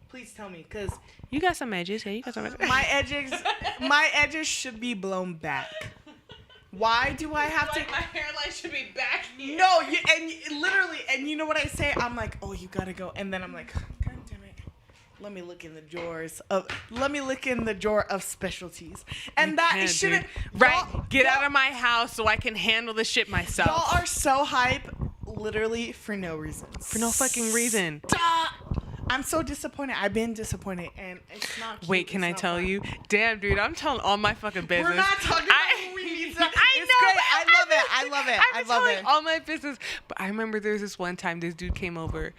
Please tell me, because You got some edges. Yeah, you got some edges. my edges should be blown back. Why do I have to? My hairline should be back here. No, literally, and you know what I say? I'm like, oh, you gotta go, and then I'm like, God damn it, let me look in the drawer of specialties, and that can't, shouldn't. dude. Right, get out y'all- of my house so I can handle the shit myself. Y'all are so hype, literally for no reason. For no fucking reason. Stop. I'm so disappointed. I've been disappointed, and it's not. Cute. Wait, can It's I not tell fun. you? Damn, dude, I'm telling all my fucking business. We're not talking about what we need to. I It's know. great. I love it. I love it. I I'm love telling it. all my business. But I remember there was this one time this dude came over.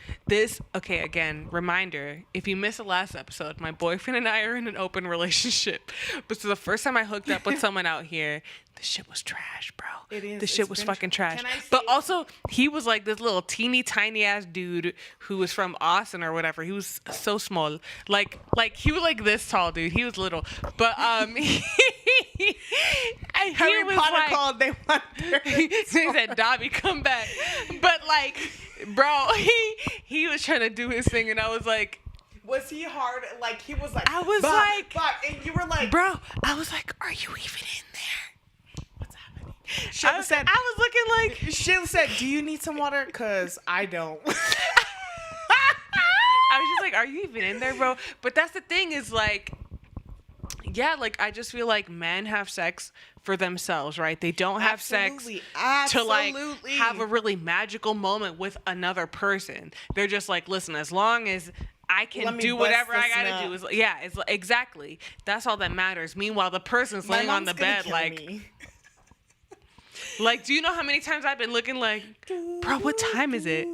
Okay, again, reminder, if you missed the last episode, my boyfriend and I are in an open relationship. But so the first time I hooked up with someone out here, the shit was trash, bro. It is. The shit It's was been fucking trash. Can I But say- also, he was like this little teeny tiny ass dude who was from Austin or whatever. He was so small. Like he was like this tall, dude. He was little. But he Harry was Potter like, called. They want. he said, Dobby, come back. But like, bro, he was trying to do his thing, and I was like, Was he hard? Like he was like. I was "Bah, like- bah," and you were like, bro, I was like, are you even in there? what's happening? I Sheila was, said. I was looking like, Sheila said, "Do you need some water? Cause I don't." I was just like, are you even in there, bro? But that's the thing is like, yeah, like I just feel like men have sex for themselves, right? They don't have Absolutely. sex to like Absolutely. have a really magical moment with another person. They're just like, listen, as long as I Let can me do bust whatever I this gotta nut. do. It's exactly. That's all that matters. Meanwhile, the person's My laying on mom's the gonna bed kill like, me. like, do you know how many times I've been looking like, bro, what time is it?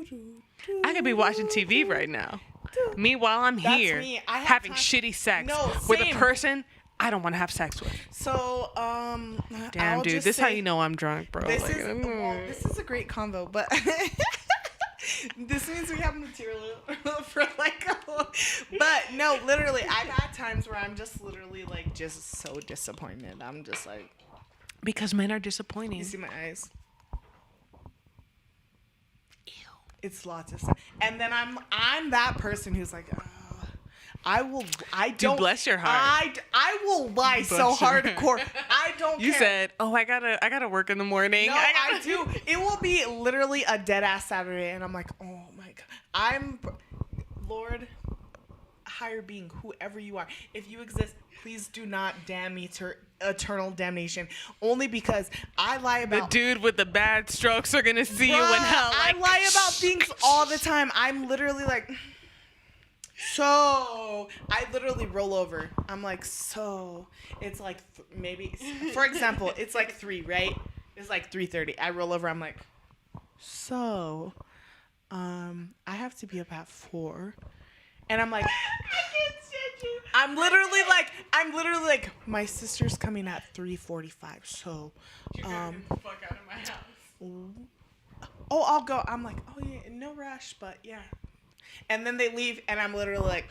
I could be watching TV right now. Meanwhile, I'm That's here me. I have having time- shitty sex No, with a same. person I don't want to have sex with. So, Damn, I'll dude, just this is how say- you know I'm drunk, bro. This Like, this is a great convo, but this means we have material for like. But no, literally, I've had times where I'm just literally like just so disappointed. I'm just like, because men are disappointing. you see my eyes. It's lots of stuff, and then I'm that person who's like, I don't. bless your heart. I will lie so Bless your heart. hardcore. I don't. You care. said, "Oh, I gotta work in the morning." No, I do. It will be literally a dead ass Saturday, and I'm like, oh my god, Lord, higher being, whoever you are, if you exist, please do not damn me to eternal damnation. Only because I lie The about. dude with the bad strokes are gonna see you in Bruh, hell. Like, I lie about things all the time. I'm literally like. So I literally roll over. I'm like, so it's like maybe, for example, it's like 3, right? It's like 3:30. I roll over. I'm like, so, I have to be up at 4, and I'm like, I'm literally like, my sister's coming at 3:45. So, Get the fuck out of my house. oh, I'll go. I'm like, oh yeah, no rush, but yeah. And then they leave, and I'm literally like,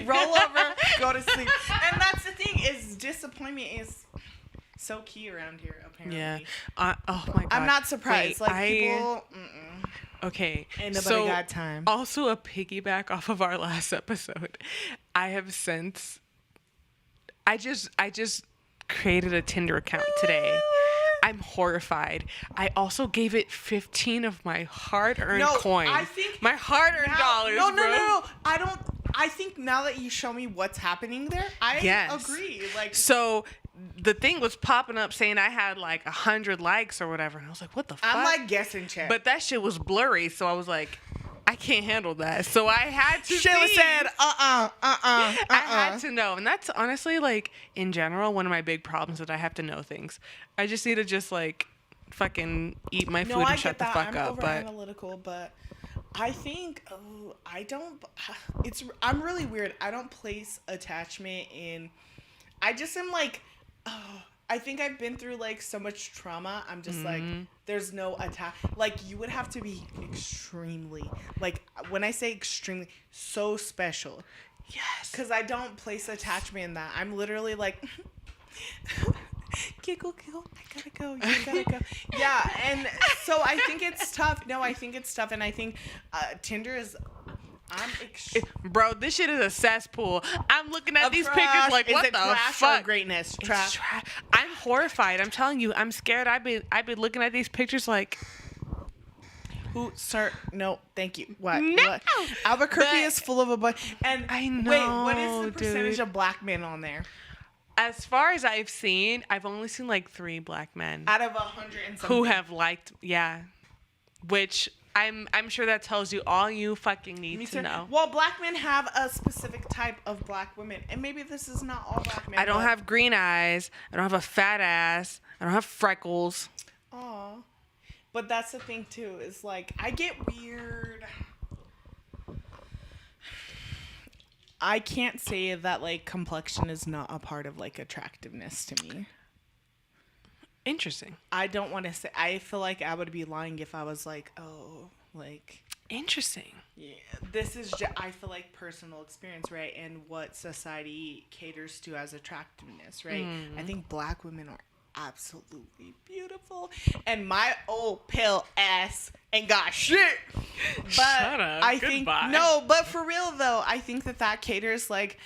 roll over, go to sleep. And that's the thing, is disappointment is so key around here, apparently. Yeah. Oh my god. I'm not surprised. Wait, like, people, mm-mm. Okay. Ain't nobody got time. Also, a piggyback off of our last episode, I have since. I just created a Tinder account today. I'm horrified. I also gave it 15 of my hard-earned coins. I think my hard-earned dollars, No, bro. I don't. I think now that you show me what's happening there, I agree. Like, so the thing was popping up saying I had like 100 likes or whatever, and I was like, what the fuck? I'm like guessing check. But that shit was blurry, so I was like, I can't handle that. So I had to Shayla said, I had to know. And that's honestly, like, in general, one of my big problems that I have to know things. I just need to just, like, fucking eat my food and shut the fuck up. I'm analytical, but I think, I'm really weird. I don't place attachment in, I just am like, I think I've been through like so much trauma. I'm just like, there's no attack. Like, you would have to be extremely, like, when I say extremely, so special. Yes. Because I don't place attachment in that. I'm literally like, giggle, I gotta go. You gotta go. Yeah. And so I think it's tough. No, I think it's tough. And I think Tinder is, bro, this shit is a cesspool. I'm looking at these trash. pictures like, what is it the trash fuck? Or greatness? Trash. I'm horrified. I'm telling you, I'm scared. I've been looking at these pictures like, who, sir? No, thank you. What? No. What? Albuquerque is full of a bunch. And I know. Wait, what is the percentage dude. of black men on there? As far as I've seen, I've only seen like 3 black men Out of 100 and something. who have liked, which I'm sure that tells you all you fucking need to know. Well, black men have a specific type of black women, and maybe this is not all black men. I don't have green eyes. I don't have a fat ass. I don't have freckles. Aw. But that's the thing too, is like, I get weird. I can't say that like complexion is not a part of like attractiveness to me. Interesting. I don't want to say, I feel like I would be lying if I was like, oh, like. Interesting. Yeah, this is I feel like personal experience, right? And what society caters to as attractiveness, right? I think black women are absolutely beautiful, and my old pale ass ain't got shit. But shut up. I Goodbye. think no, but for real though, I think that caters like,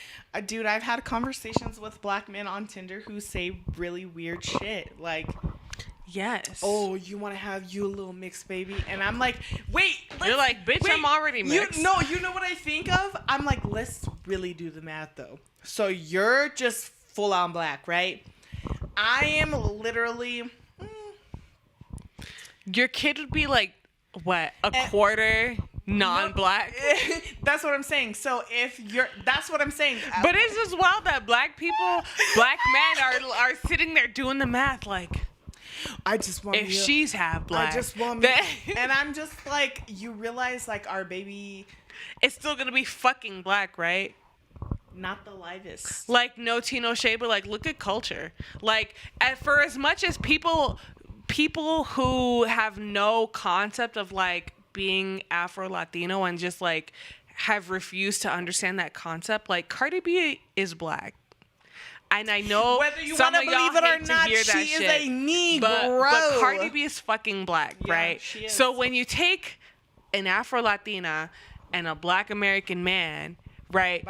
dude. I've had conversations with black men on Tinder who say really weird shit, like. Yes. Oh, you want to have you a little mixed baby? And I'm like, wait. You're like, bitch, I'm already mixed. You know what I think of? I'm like, let's really do the math, though. So you're just full on black, right? I am literally... Your kid would be like, what, a quarter non-black? That's what I'm saying. So if you're... That's what I'm saying. But it's just wild that black men are sitting there doing the math like... I just want if she's half black, I just want me, and I'm just like, you realize like our baby, it's still gonna be fucking black, right? Not the lightest. Like no tea, no shade, but like look at culture. Like for as much as people who have no concept of like being Afro Latino and just like have refused to understand that concept, like Cardi B is black. And I know whether you some want of to y'all believe it hate or to not, hear she that is shit. a Negro. But Cardi B is fucking black, Yeah, right? she is. So when you take an Afro Latina and a black American man, right?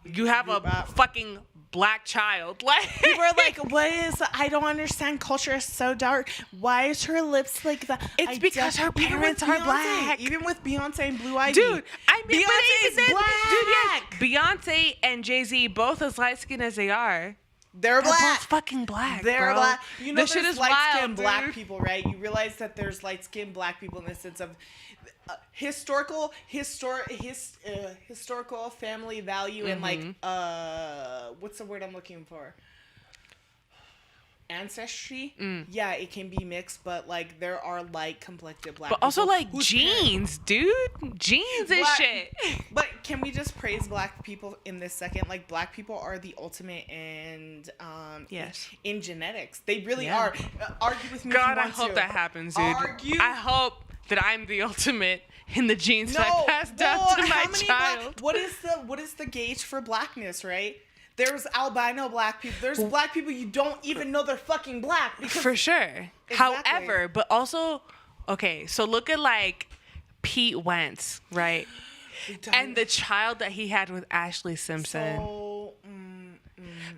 You have a fucking black child. Like people are like, what is? I don't understand. Culture is so dark. Why is her lips like that? It's because her parents are black. Even with Beyonce and Blue Ivy, dude. I mean, Beyonce's black. Dude, yeah. Beyonce and Jay-Z, both as light skinned as they are. They're black. Both fucking black. They're bro. black. You know, this shit there's is light-skinned wild, black dude. people, right? You realize that there's light-skinned black people in the sense of historical family value and like what's the word I'm looking for? Ancestry. Yeah, it can be mixed, but like there are light complected black but people. also like genes, dude. Genes and shit. But can we just praise black people in this second? Like black people are the ultimate and yes. in genetics. They really are. Argue with me. God, if you I want hope to. that happens, dude. Argue. I hope that I'm the ultimate in the genes that I passed down to my child. What is the gauge for blackness, right? There's albino black people. There's black people you don't even know they're fucking black. For sure. Exactly. However, but also, okay, so look at like Pete Wentz, right? And the child that he had with Ashley Simpson. So,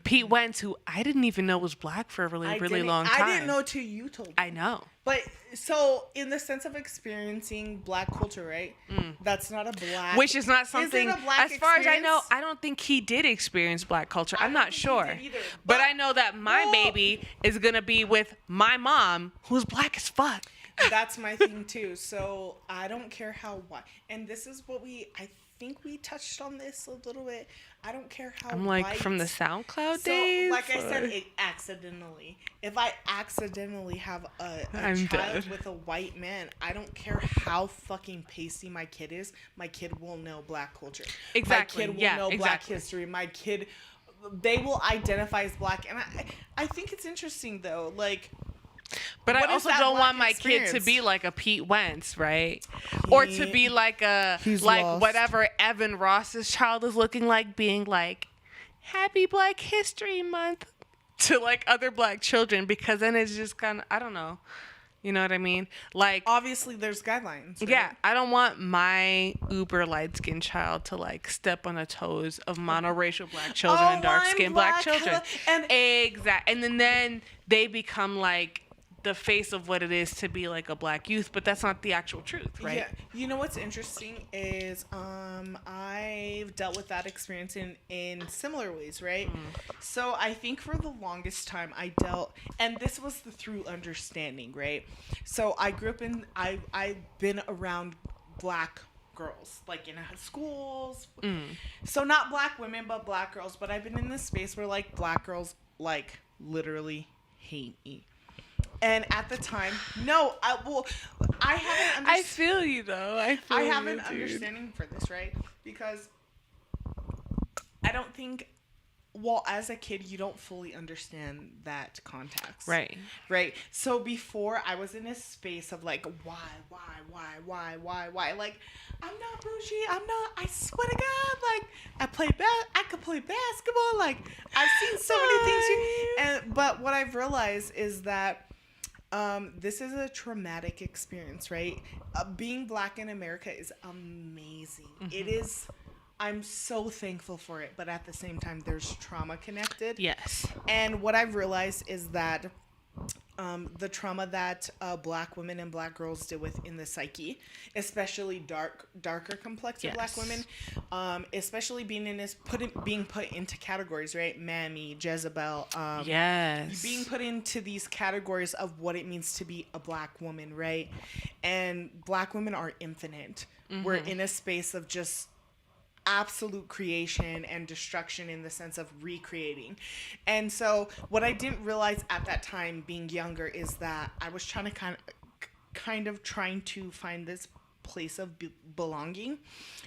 Pete Wentz, who I didn't even know was black for a really long time. I didn't know till you told me. I know. But so in the sense of experiencing black culture, right? That's not a black. Which is not something. Is it a black as far as I know, experience? I don't think he did experience black culture. I'm don't not think he sure. did either, But but- I know that my baby is gonna be with my mom, who's black as fuck. That's my thing too. So I don't care how white. And this is what I think we touched on this a little bit. I don't care how I'm like white. from the SoundCloud So, days. like I said, or- it accidentally. If I accidentally have a I'm child dead. with a white man, I don't care how fucking pasty my kid is. My kid will know black culture. Exactly. My kid will Yeah, know black exactly. history. My kid, they will identify as black. And I think it's interesting though. Like, But I what is also that don't black want my kid to experience? be like a Pete Wentz, right? Or to be like He's like lost. whatever Evan Ross's child is looking like, being like, Happy Black History Month to like other black children, because then it's just kind of, I don't know. You know what I mean? Like, obviously, there's guidelines. Right? yeah, I don't want my uber light skinned child to like step on the toes of monoracial black children and dark skinned black children. And And then they become like the face of what it is to be like a black youth, but that's not the actual truth, right? yeah, you know what's interesting is I've dealt with that experience in similar ways, right? So I think for the longest time I dealt, and this was the through understanding, right? So I grew up I've been around black girls, like in schools. So not black women, but black girls. But I've been in this space where like black girls like literally hate me. And at the time, no, I haven't. I feel you though. I have you, an dude. understanding for this, right? Because I don't think, well, as a kid, you don't fully understand that context. Right. Right. So before, I was in a space of like, why? Like, I'm not bougie. I swear to God, like, I could play basketball. Like, I've seen so many things. But what I've realized is that this is a traumatic experience, right? Being black in America is amazing. It is. I'm so thankful for it, but at the same time, there's trauma connected. Yes. And what I've realized is that the trauma that black women and black girls deal with in the psyche, especially darker complected black women, especially being put into categories, right? Mammy, Jezebel, Yes. being put into these categories of what it means to be a black woman, right? And black women are infinite. We're in a space of just absolute creation and destruction in the sense of recreating. And so what I didn't realize at that time, being younger, is that I was trying to kind of trying to find this place of belonging,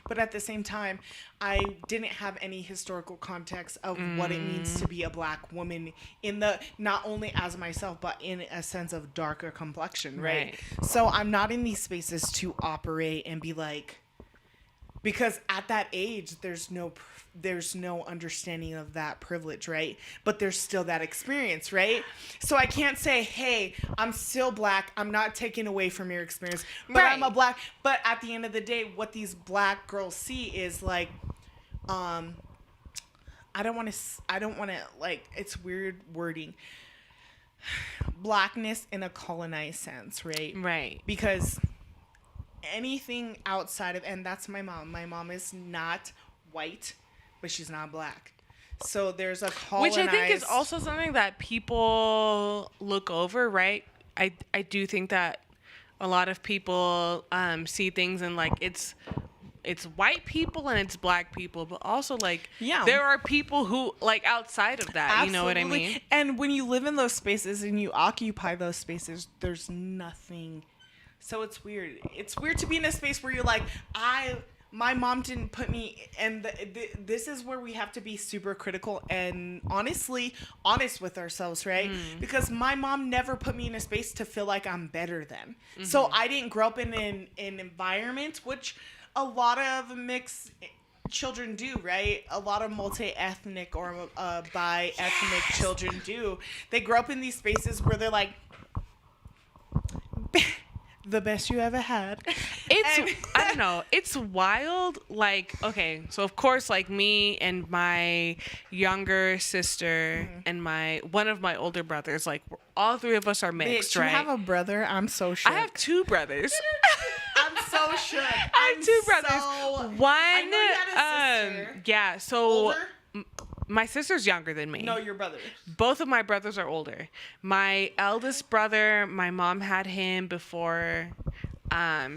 but at the same time I didn't have any historical context of what it means to be a black woman, in the not only as myself but in a sense of darker complexion, right? So I'm not in these spaces to operate and be like, because at that age there's no understanding of that privilege, right? But there's still that experience, right? So I can't say, hey, I'm still black, I'm not taking away from your experience, but I'm a black. But at the end of the day, what these black girls see is like, I don't want to like, it's weird wording, blackness in a colonized sense, right? Because anything outside of, and that's my mom is not white, but she's not black. So there's a colonized, which I think is also something that people look over, right? I do think that a lot of people see things and like it's white people and it's black people, but also like there are people who like outside of that. Absolutely. You know what I mean? And when you live in those spaces and you occupy those spaces, there's nothing. So it's weird. It's weird to be in a space where you're like, my mom didn't put me, and this is where we have to be super critical and honest with ourselves, right? Because my mom never put me in a space to feel like I'm better than. So I didn't grow up in an environment, which a lot of mixed children do, right? A lot of multi-ethnic or bi-ethnic children do. They grow up in these spaces where they're like, the best you ever had. I don't know. It's wild. Like, okay, so of course, like me and my younger sister and one of my older brothers, like all three of us are mixed, Bitch, right? you have a brother? I'm so shook. I have two brothers. I'm so shook. I have two brothers. I know you had a sister. Yeah. So Older? my sister's younger than me. No, your brother. Both of my brothers are older. My eldest brother, my mom had him before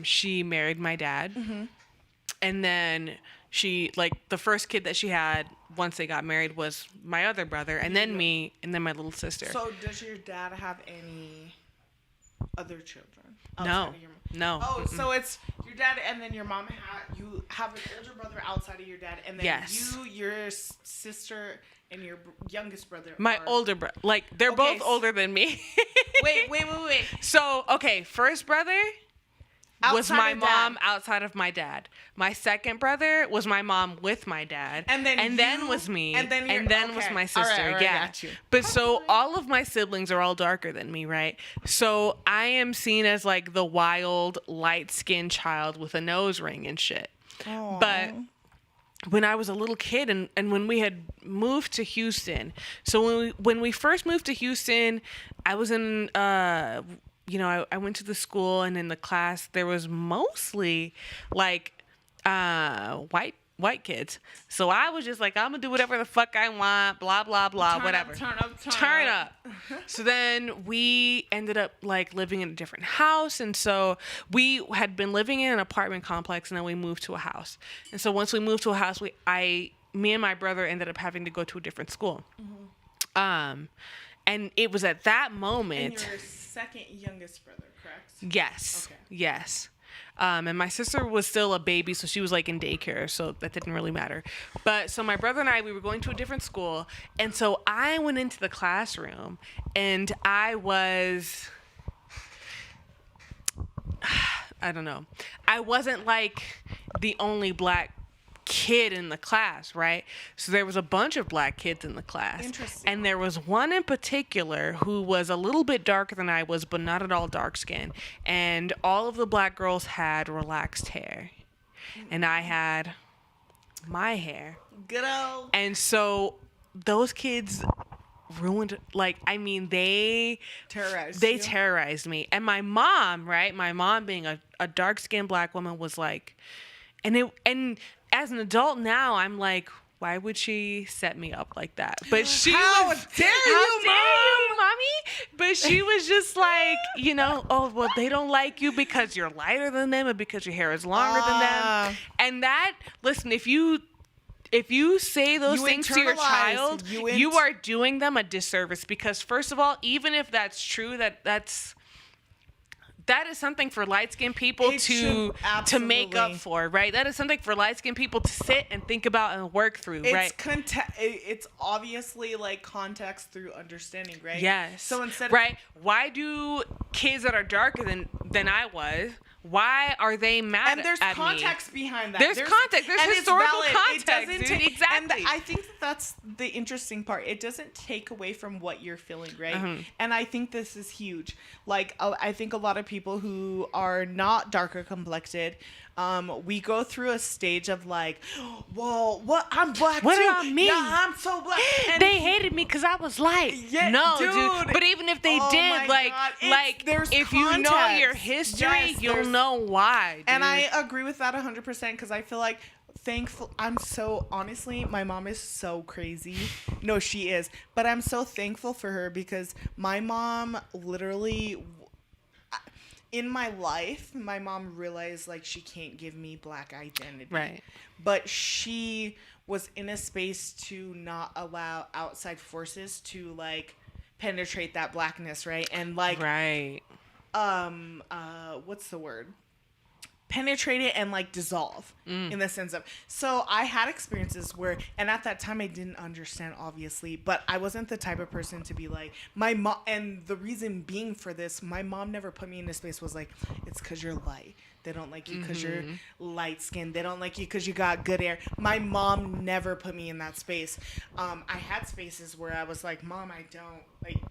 she married my dad. Mm-hmm. And then she, like, the first kid that she had once they got married was my other brother, and then me, and then my little sister. So does your dad have any other children? No. No. Oh, so it's your dad and then your mom. You have an older brother outside of your dad, and then yes. you, your sister, and your youngest brother. My older brother. Like, they're both older than me. Wait. So, okay, first brother was my mom outside of my dad. My second brother was my mom with my dad. And then was me. And then was my sister. All right, yeah. got you. But so all of my siblings are all darker than me, right? So I am seen as like the wild, light-skinned child with a nose ring and shit. Aww. But when I was a little kid and when we had moved to Houston, so when we first moved to Houston, I was in I went to the school, and in the class there was mostly like white kids. So I was just like, I'm gonna do whatever the fuck I want, blah blah blah, whatever. Turn up. So then we ended up like living in a different house, and so we had been living in an apartment complex, and then we moved to a house. And so once we moved to a house, me and my brother ended up having to go to a different school. Mm-hmm. And it was at that moment. And your second youngest brother, correct? Yes. Okay. Yes. And my sister was still a baby, so she was like in daycare, so that didn't really matter. But so my brother and I, we were going to a different school, and so I went into the classroom, and I was, I don't know, I wasn't like the only black kid in the class, right? So there was a bunch of black kids in the class. Interesting. And there was one in particular who was a little bit darker than I was, but not at all dark skin. And all of the black girls had relaxed hair. And I had my hair. Good old. And so those kids ruined, like, I mean, they terrorized me. And my mom, right? My mom being a dark-skinned black woman was like, and as an adult now, I'm like, why would she set me up like that? But she how was, dare you, mommy? But she was just like, oh, well, they don't like you because you're lighter than them and because your hair is longer than them. And that, listen, if you say those things to your child, you are doing them a disservice, because first of all, even if that's true, that is something for light-skinned people to make up for, right? That is something for light-skinned people to sit and think about and work through, right? It's obviously like context through understanding, right? Yes. So instead of why do kids that are darker than I was, why are they mad at me? And there's context behind that. There's context. There's historical context, dude. Exactly. And I think that's the interesting part. It doesn't take away from what you're feeling, right? Mm-hmm. And I think this is huge. Like, I think a lot of people who are not darker complected, we go through a stage of like, well, what? I'm black what too. What about me? Yeah, I'm so black. And they hated me because I was light. Yeah, no, dude. But even if they did, if you know your history, you'll know why. Dude. And I agree with that 100% because I feel like honestly, my mom is so crazy. No, she is. But I'm so thankful for her because my mom literally, in my life, my mom realized like she can't give me black identity. Right. But she was in a space to not allow outside forces to like penetrate that blackness, right? And like what's the word? Penetrate it and like dissolve in the sense of, so I had experiences where, and at that time I didn't understand obviously, but I wasn't the type of person to be like my mom. And the reason being for this, my mom never put me in a space was like, it's because you're light. They don't like you because you're light skinned. They don't like you because you got good hair. My mom never put me in that space. I had spaces where I was like, Mom, I don't like,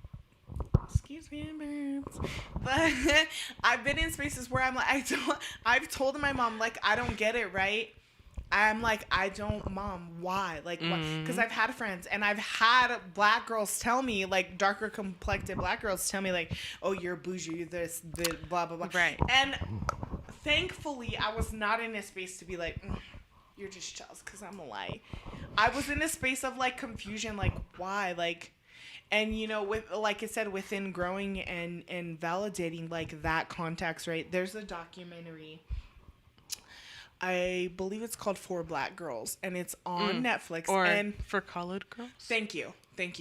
excuse me, babes. But I've been in spaces where I'm like, I've told my mom, like, I don't get it, right? I'm like, I don't, Mom, why? Like, because I've had friends and I've had black girls tell me, like, darker complected black girls tell me, like, oh, you're bougie, you're this, blah, blah, blah. Right. And thankfully, I was not in a space to be like, you're just jealous because I'm a lie. I was in a space of, like, confusion, like, why? Like, and, you know, with, like I said, within growing and validating, like, that context, right? There's a documentary, I believe it's called For Black Girls, and it's on Netflix. Or and For Colored Girls. Thank you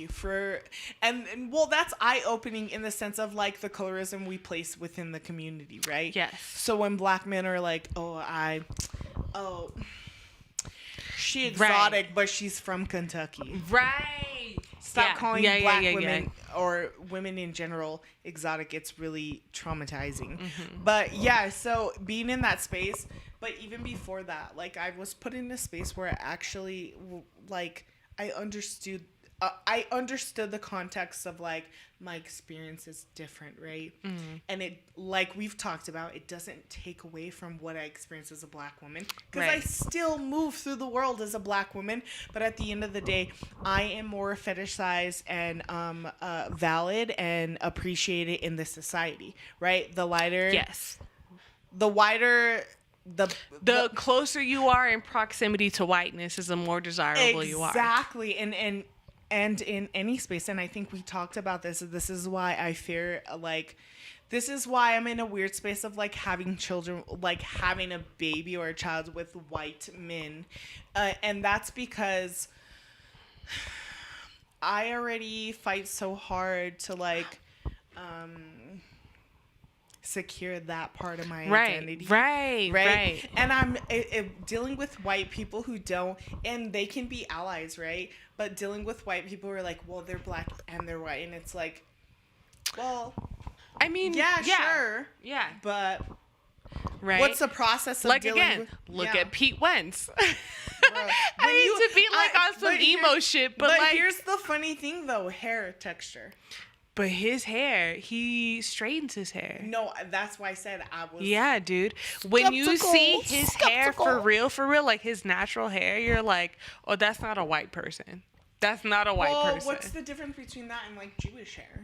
for, and well, that's eye-opening in the sense of, like, the colorism we place within the community, right? Yes. So when black men are like, she exotic, but she's from Kentucky. Right. Stop calling black women or women in general exotic. It's really traumatizing. But yeah, so being in that space, but even before that, like, I was put in a space where I actually, like, I understood the context of, like, my experience is different, right? And it, like we've talked about, it doesn't take away from what I experienced as a black woman, because I still move through the world as a black woman. But at the end of the day, I am more fetishized and valid and appreciated in this society, right? The lighter, the wider. The closer you are in proximity to whiteness is the more desirable you are. Exactly. And in any space, and I think we talked about this. This is why I fear, like, this is why I'm in a weird space of, like, having children, like, having a baby or a child with white men. And that's because I already fight so hard to, like, secure that part of my identity. Right. And I'm dealing with white people who don't, and they can be allies, right? But dealing with white people who are like, well, they're black and they're white, and it's like, well, I mean, sure, but what's the process of, like, dealing again, with, look at Pete Wentz. Bro, I hate to be like on some emo shit, but like, here's the funny thing though, hair texture. But his hair, he straightens his hair. No, that's why I said I was. Yeah, dude. When you see his hair for real, like his natural hair, you're like, oh, that's not a white person. That's not a white person. What's the difference between that and, like, Jewish hair?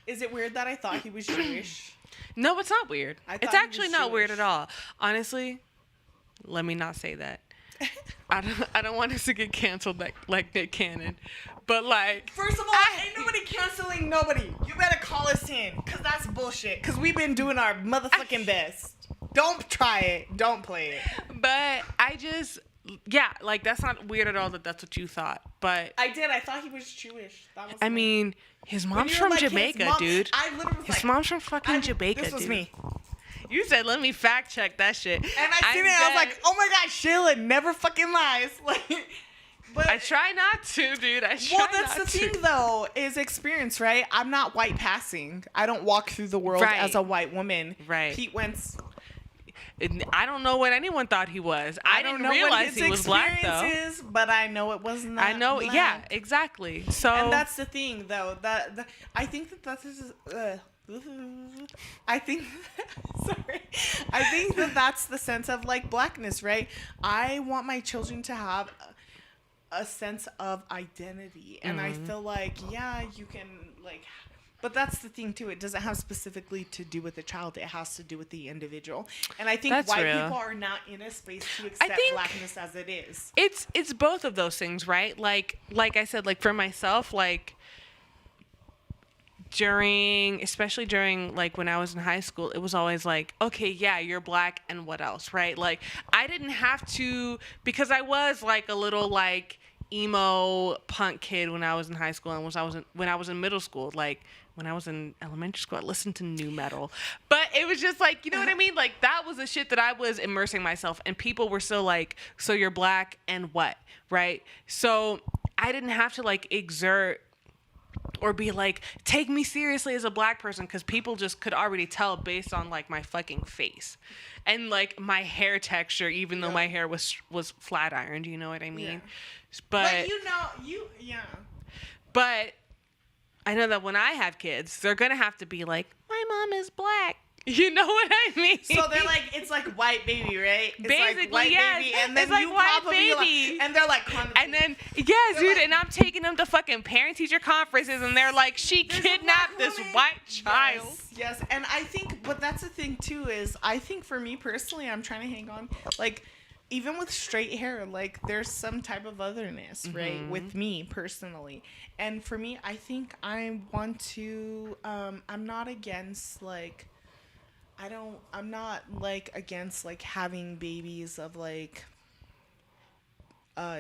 Is it weird that I thought he was Jewish? No, it's not weird. It's actually not weird at all. Honestly, let me not say that. I don't want us to get canceled like Nick Cannon. But, like, first of all, ain't nobody canceling nobody. You better call us in, because that's bullshit. Because we've been doing our motherfucking best. Don't try it. Don't play it. But I just, like, that's not weird at all that that's what you thought. But I did. I thought he was Jewish. That was mean, his mom's from, like, Jamaica, dude. I literally was his mom's from fucking Jamaica, dude. This was me. You said, let me fact check that shit. And I seen it, I was like, oh my God, Sheila never fucking lies. Like, but I try not to, dude. That's the thing, though, is experience, right? I'm not white passing. I don't walk through the world as a white woman. Right. Pete Wentz. I don't know what anyone thought he was. I didn't realize he was black, though. But I know it was not. I know, black. Yeah, exactly. So, and that's the thing, though. That I think that's. I think that's the sense of, like, blackness, right? I want my children to have a sense of identity, and I feel like, you can, like, but that's the thing too, it doesn't have specifically to do with the child, it has to do with the individual. And I think white people are not in a space to accept blackness as it is. It's both of those things, right? Like I said, like, for myself, like, especially during like when I was in high school, it was always like, okay, yeah, you're black, and what else, right? Like, I didn't have to, because I was like a little like emo punk kid when I was in high school, and when I was in middle school. Like, when I was in elementary school, I listened to nu metal, but it was just like, you know what I mean? Like, that was the shit that I was immersing myself, and people were still like, so you're black and what, right? So I didn't have to like exert or be like, take me seriously as a black person, because people just could already tell based on like my fucking face and like my hair texture, even though my hair was flat ironed, you know what I mean? But you know, but I know that when I have kids, they're gonna have to be like, my mom is black. You know what I mean? So they're like, it's like white baby, right? It's Basically, like white yes. baby, and then It's like you white probably baby. and they're like, and then yes, dude, like, and I'm taking them to fucking parent teacher conferences, and they're like, she kidnapped this white child. Yes, and I think, but that's the thing too is, I think for me personally, I'm trying to hang on, like, even with straight hair, like, there's some type of otherness, right? With me personally, and for me, I think I want to. I'm not against like. I'm not like against like having babies of like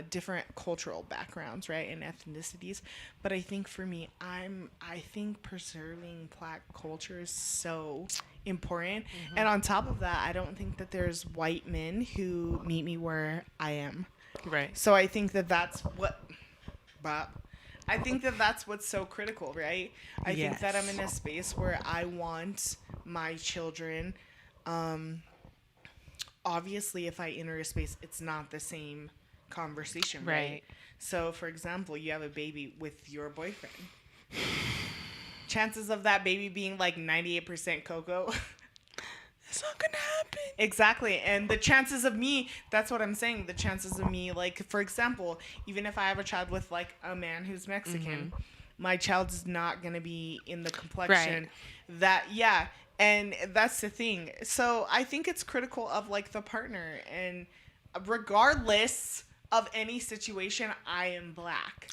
different cultural backgrounds, right, and ethnicities, but I think for me, I think preserving Black culture is so important, and on top of that, I don't think that there's white men who meet me where I am, Right. so I think that that's what, Bob. I think that that's what's so critical, right? I think that I'm in a space where I want my children, obviously if I enter a space, it's not the same conversation, right? So for example, you have a baby with your boyfriend. Chances of that baby being like 98% cocoa. It's not gonna happen. Exactly. And the chances of me, that's what I'm saying, the chances of me, like, for example, even if I have a child with like a man who's Mexican, my child is not gonna be in the complexion that, and that's the thing. So I think it's critical of like the partner, and regardless of any situation, I am Black.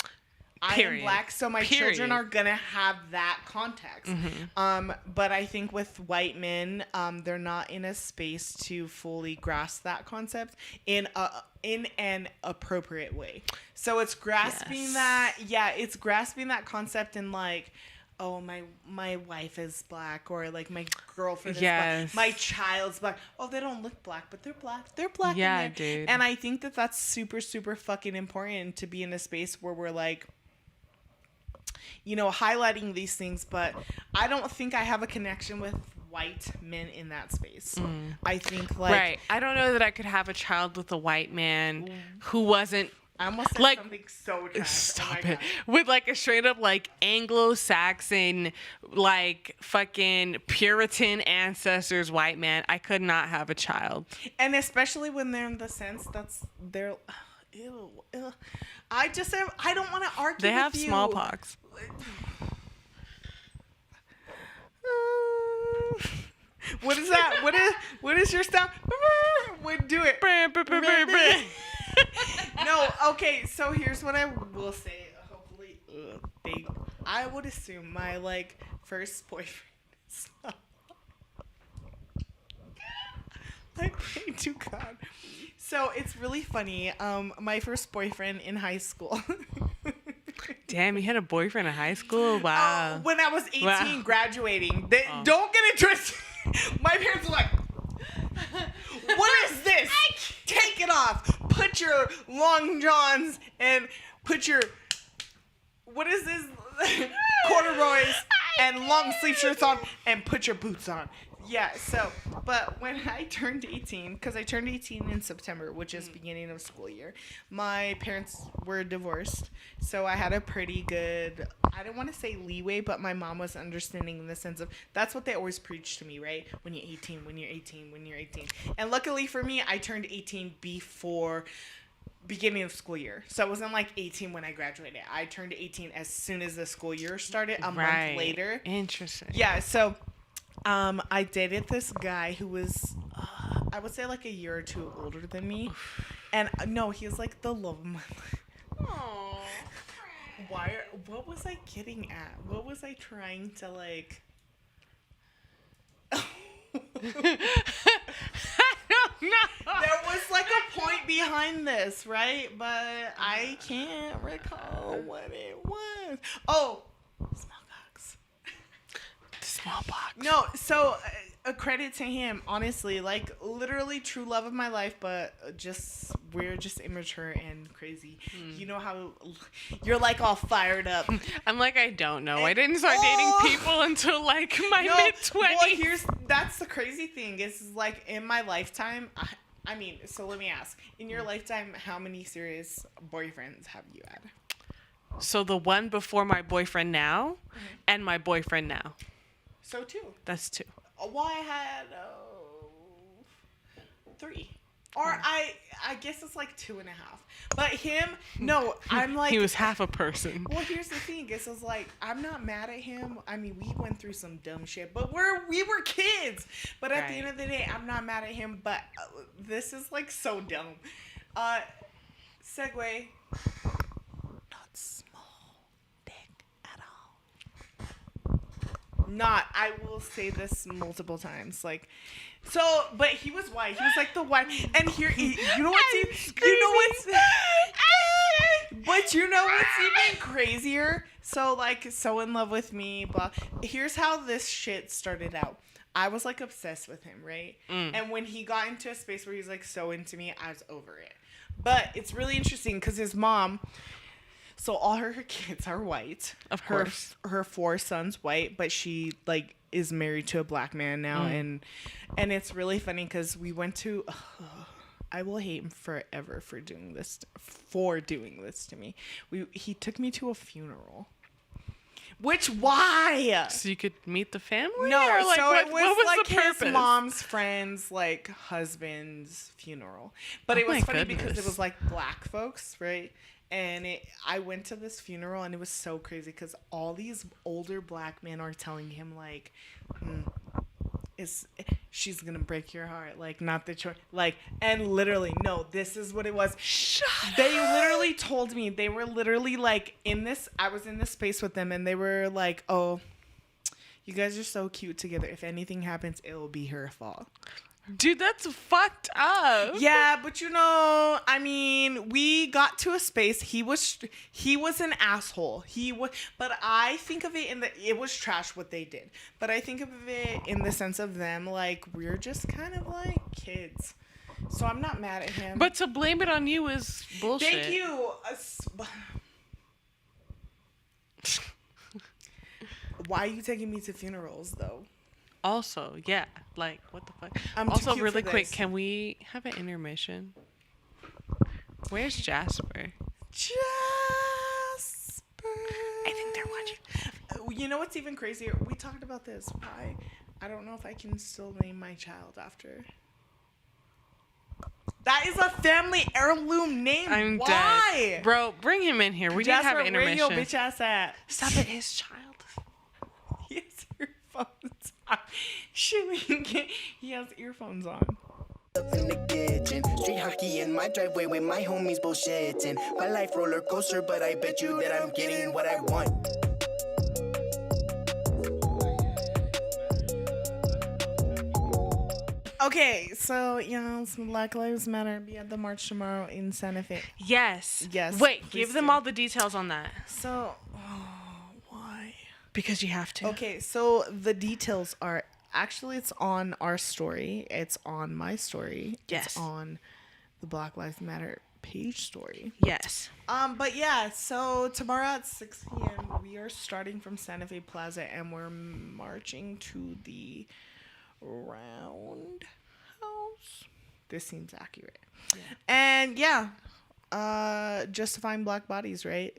I am Black, so my children are gonna have that context. But I think with white men, they're not in a space to fully grasp that concept in an appropriate way. So it's grasping that, it's grasping that concept in like, oh, my wife is Black, or like my girlfriend is Black, my child's Black. Oh, they don't look Black, but they're Black. They're Black. Yeah, dude. And I think that that's super, super fucking important to be in a space where we're like, you know, highlighting these things, but I don't think I have a connection with white men in that space. I think like I don't know that I could have a child with a white man who wasn't I almost said like something so trash. stop it with like a straight up like Anglo-Saxon like fucking Puritan ancestors white man. I could not have a child, and especially when they're in the sense that's they're ew. I don't want to argue. They have with you. smallpox. What is that? What is your sound? Do it. No, okay, so here's what I will say. Hopefully, I would assume my like first boyfriend is not. I pray to God. So it's really funny. My first boyfriend in high school. Damn, you had a boyfriend in high school? Wow. When I was 18, graduating. Don't get it twisted. My parents were like, what is this? Take it off. Put your long johns and put your, what is this? Corduroys and long sleeve shirts on and put your boots on. Yeah, so, but when I turned 18, because I turned 18 in September, which is beginning of school year, my parents were divorced, so I had a pretty good, I don't want to say leeway, but my mom was understanding in the sense of, that's what they always preach to me, right? When you're 18, when you're 18, when you're 18. And luckily for me, I turned 18 before beginning of school year. So it wasn't like 18 when I graduated. I turned 18 as soon as the school year started, a month later. Interesting. Yeah, so I dated this guy who was, I would say like a year or two older than me. And no, he was like the love of my life. Aww. What was I getting at? What was I trying to like? No. There was like a point behind this, right? But I can't recall what it was. Oh, smallpox. No, so a credit to him, honestly, like literally true love of my life, but we're just immature and crazy. You know how you're like all fired up. I'm like, I don't know. I didn't start dating people until like my mid-20s. Well, that's the crazy thing is like in my lifetime, I mean, so let me ask, in your lifetime, how many serious boyfriends have you had? So the one before my boyfriend now, and my boyfriend now. So 2. That's 2. Well, I had 3. Or I guess it's like 2.5. But him, no, I'm like... He was half a person. Well, here's the thing. It's like, I'm not mad at him. I mean, we went through some dumb shit, but we were kids. But at the end of the day, I'm not mad at him. But this is like so dumb. Segue. Not small dick at all. Not. I will say this multiple times. Like, so, but he was white. He was like the white. And here, you know what's but you know what's even crazier? So like, so in love with me, blah. Here's how this shit started out. I was like obsessed with him, right? And when he got into a space where he's like so into me, I was over it. But it's really interesting because his mom, so all her kids are white. Of course. Her 4 sons white, but she like is married to a black man now, and it's really funny because we went to. I will hate him forever for doing this to me. He took me to a funeral. Which, why? So you could meet the family? No, or like, so what it was like the his purpose? mom's friend's like husband's funeral. But Oh it was my funny because goodness. it was like black folks, right? And I went to this funeral and it was so crazy because all these older black men are telling him like, she's gonna break your heart, like not the choice, like, and literally, no, this is what it was. They literally told me, they were literally like I was in this space with them and they were like, oh, you guys are so cute together. If anything happens, it'll be her fault. Dude, that's fucked up. Yeah, but I mean, we got to a space. He was an asshole. But I think of it it was trash what they did. But I think of it in the sense of them like we're just kind of like kids. So I'm not mad at him. But to blame it on you is bullshit. Thank you. Why are you taking me to funerals though? Also, yeah, like what the fuck? I'm too Also, cute really for quick, this. can we have an intermission? Where's Jasper? Jasper. I think they're watching. You know what's even crazier? We talked about this. Why? I don't know if I can still name my child after. That is a family heirloom name. I'm Why? dead. Bro, bring him in here. We need to have an Jasper, where your intermission. bitch ass at? Stop it, his child. He has earphones on. He has earphones on. Up in the kitchen, street hockey in my driveway with my homies bullshitting. My life roller coaster, but I bet you that I'm getting what I want. Okay, so some Black Lives Matter be at the march tomorrow in Santa Fe. Yes. Yes, Wait, please give them do. all the details on that. So, why? Because you have to. Okay, so the details are actually it's on our story. It's on my story. Yes. It's on the Black Lives Matter page story. Yes. But yeah, so tomorrow at 6 p.m. we are starting from Santa Fe Plaza and we're marching to the Roundhouse. This seems accurate. Yeah. And yeah, justifying black bodies, right?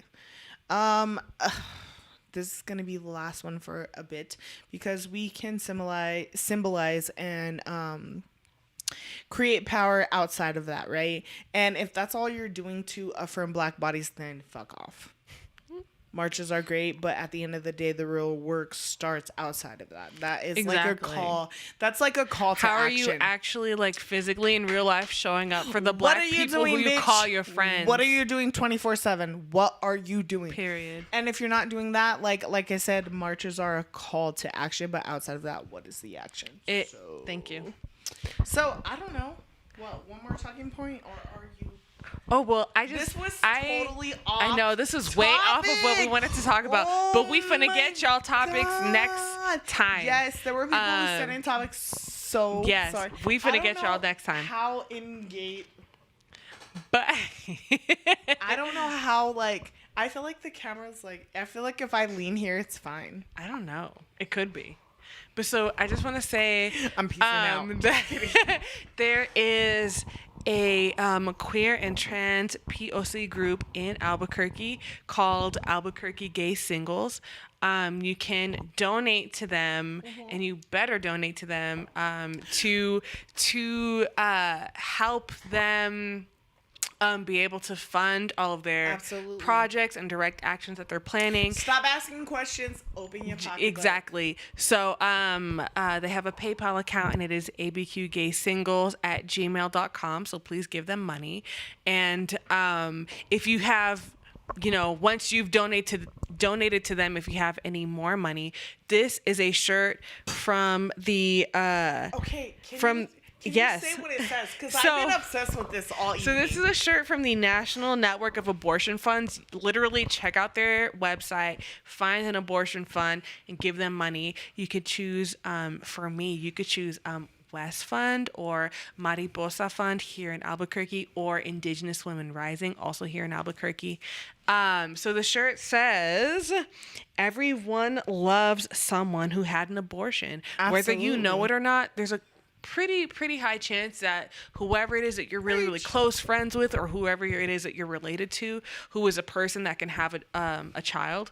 This is gonna be the last one for a bit because we can symbolize and create power outside of that, right? And if that's all you're doing to affirm black bodies, then fuck off. Marches are great, but at the end of the day, the real work starts outside of that. That is like a call. That's like a call to How are action. you actually like physically in real life showing up for the black people who you call your friends? What are you doing 24/7? What are you doing? Period. And if you're not doing that, like I said, marches are a call to action, but outside of that, what is the action? Thank you. So I don't know. What, one more talking point, or are you? Oh well, This was totally off. I know this is way off of what we wanted to talk about, but we finna get y'all topics next time. Yes, there were people who sent in topics. So yes, sorry. we finna I don't get y'all know next time. How engaged? But I don't know how. Like, I feel like the camera's like. I feel like if I lean here, it's fine. I don't know. It could be. But so I just want to say I'm peacing out. that there is a queer and trans POC group in Albuquerque called Albuquerque Gay Singles. You can donate to them, and you better donate to them to help them be able to fund all of their projects and direct actions that they're planning. Stop asking questions. Open your pocketbook. Exactly. So they have a PayPal account, and it is abqgaysingles@gmail.com. So please give them money. And if you have, once you've donated to them, if you have any more money, this is a shirt from the Can yes. you say what it says? Because So- I've been obsessed with this all evening. So this is a shirt from the National Network of Abortion Funds. Literally check out their website, find an abortion fund, and give them money. You could choose, for me, you could choose West Fund or Mariposa Fund here in Albuquerque, or Indigenous Women Rising, also here in Albuquerque. So the shirt says, everyone loves someone who had an abortion. Whether you know it or not, there's a pretty high chance that whoever it is that you're really close friends with, or whoever it is that you're related to, who is a person that can have a child,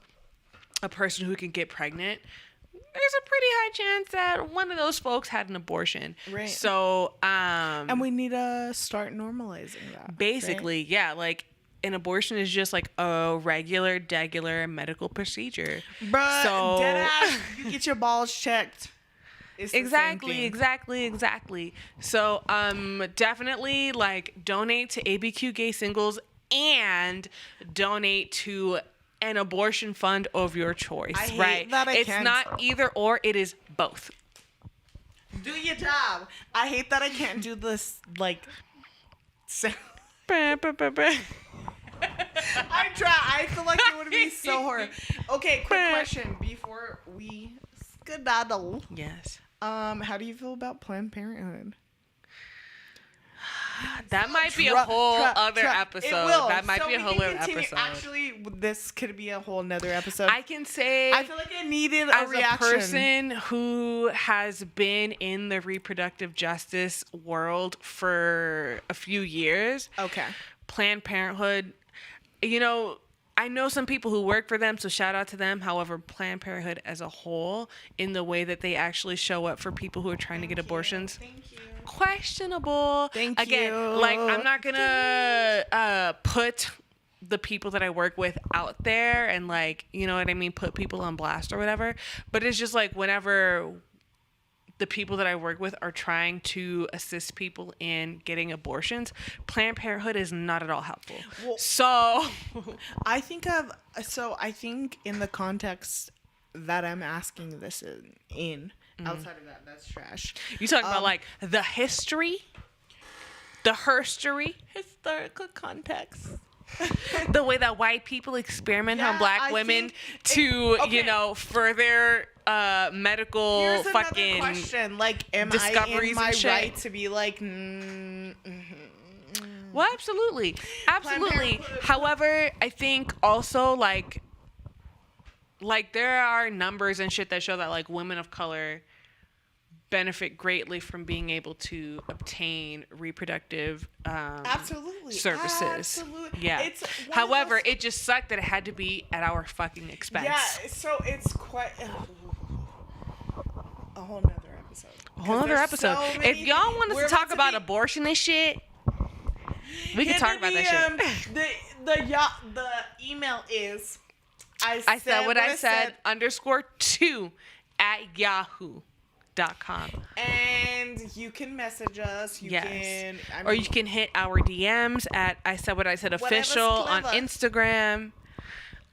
a person who can get pregnant, there's a pretty high chance that one of those folks had an abortion. Right. So and we need to start normalizing that. Basically, yeah, like an abortion is just like a regular medical procedure. But so deadass, you get your balls checked. It's Exactly. So, definitely like donate to ABQ Gay Singles and donate to an abortion fund of your choice. I hate right? that I it's can't. not either or; it is both. Do your job. I hate that I can't do this like. I try. I feel like it would be so hard. Okay, quick question before we skedaddle. Yes. How do you feel about Planned Parenthood? That might be a whole other episode. It will. That might So be a we whole can other continue. episode. Actually, this could be a whole nother episode. I can say, I feel like it needed a as reaction. a person who has been in the reproductive justice world for a few years, Okay. Planned Parenthood, I know some people who work for them, so shout out to them. However, Planned Parenthood as a whole, in the way that they actually show up for people who are trying to get abortions, Thank you. questionable. Thank Again, you. like, I'm not gonna put the people that I work with out there and, like, you know what I mean, put people on blast or whatever. But it's just like whenever the people that I work with are trying to assist people in getting abortions, Planned Parenthood is not at all helpful. Well, so I think in the context that I'm asking this in outside of that, that's trash. you talk about like the history, the herstory, Historical context. the way that white people experiment on Yeah, black I women think to, okay. for their medical Here's another fucking question. Like, am I discoveries in my and shit. right to be like, Well, absolutely. Parenthood. However, I think also like there are numbers and shit that show that like women of color benefit greatly from being able to obtain reproductive absolutely services. Absolutely. Yeah. It's one of However, those- it just sucked that it had to be at our fucking expense. Yeah, so it's quite a whole nother episode. A whole other episode. If y'all want us to talk about abortion and shit, we can talk about that shit. The email is I said what I said _2 at yahoo.com. And you can message us. You can, or you can hit our DMs at I said what I said official on clever. Instagram.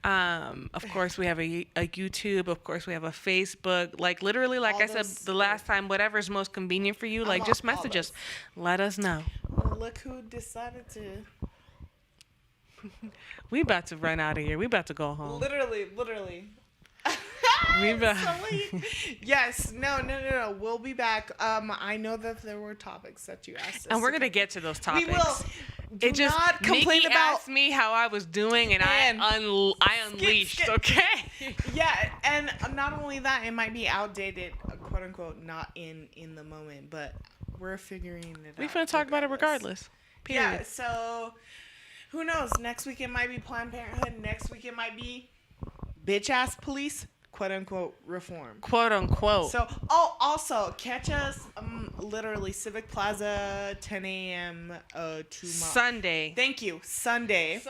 Of course we have a YouTube. Of course we have a Facebook. Like literally, like All I said those- the last time, whatever's most convenient for you, like just all message us. those. Let us know. Look who decided to. We about to run out of here. We about to go home. Literally. We about- Yes. No. We'll be back. I know that there were topics that you asked us. and we're to gonna get to those topics. We will. Do It just not complain Nikki about. asked me how I was doing, and Man. I unleashed. skip. Okay. Yeah, and not only that, it might be outdated, quote unquote, not in the moment, but we're figuring it out. We finna talk about it regardless. Period. Yeah, so who knows? Next week it might be Planned Parenthood. Next week it might be bitch ass police, quote unquote, reform. Quote unquote. So, also catch us literally Civic Plaza, 10 a.m. Tomorrow. Sunday. Thank you, Sunday.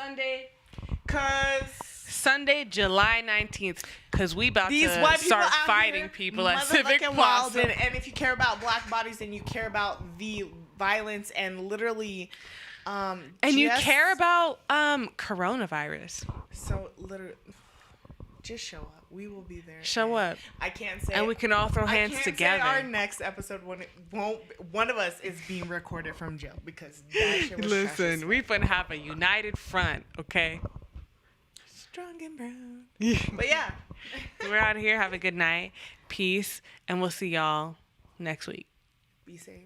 Sunday, July 19th, because we about These to white people start out fighting here, people at Civic motherfucking wild, Plaza. and if you care about black bodies and you care about the violence and literally, And you care about coronavirus. So literally, just show up. We will be there. Show up. I can't say. And we can all throw hands I can't together. Say our next episode when it won't. One of us is being recorded from jail because that shit was trash as Listen, fuck. we finna have a united front, okay? Strong and brown. But yeah. We're out of here. Have a good night. Peace. And we'll see y'all next week. Be safe.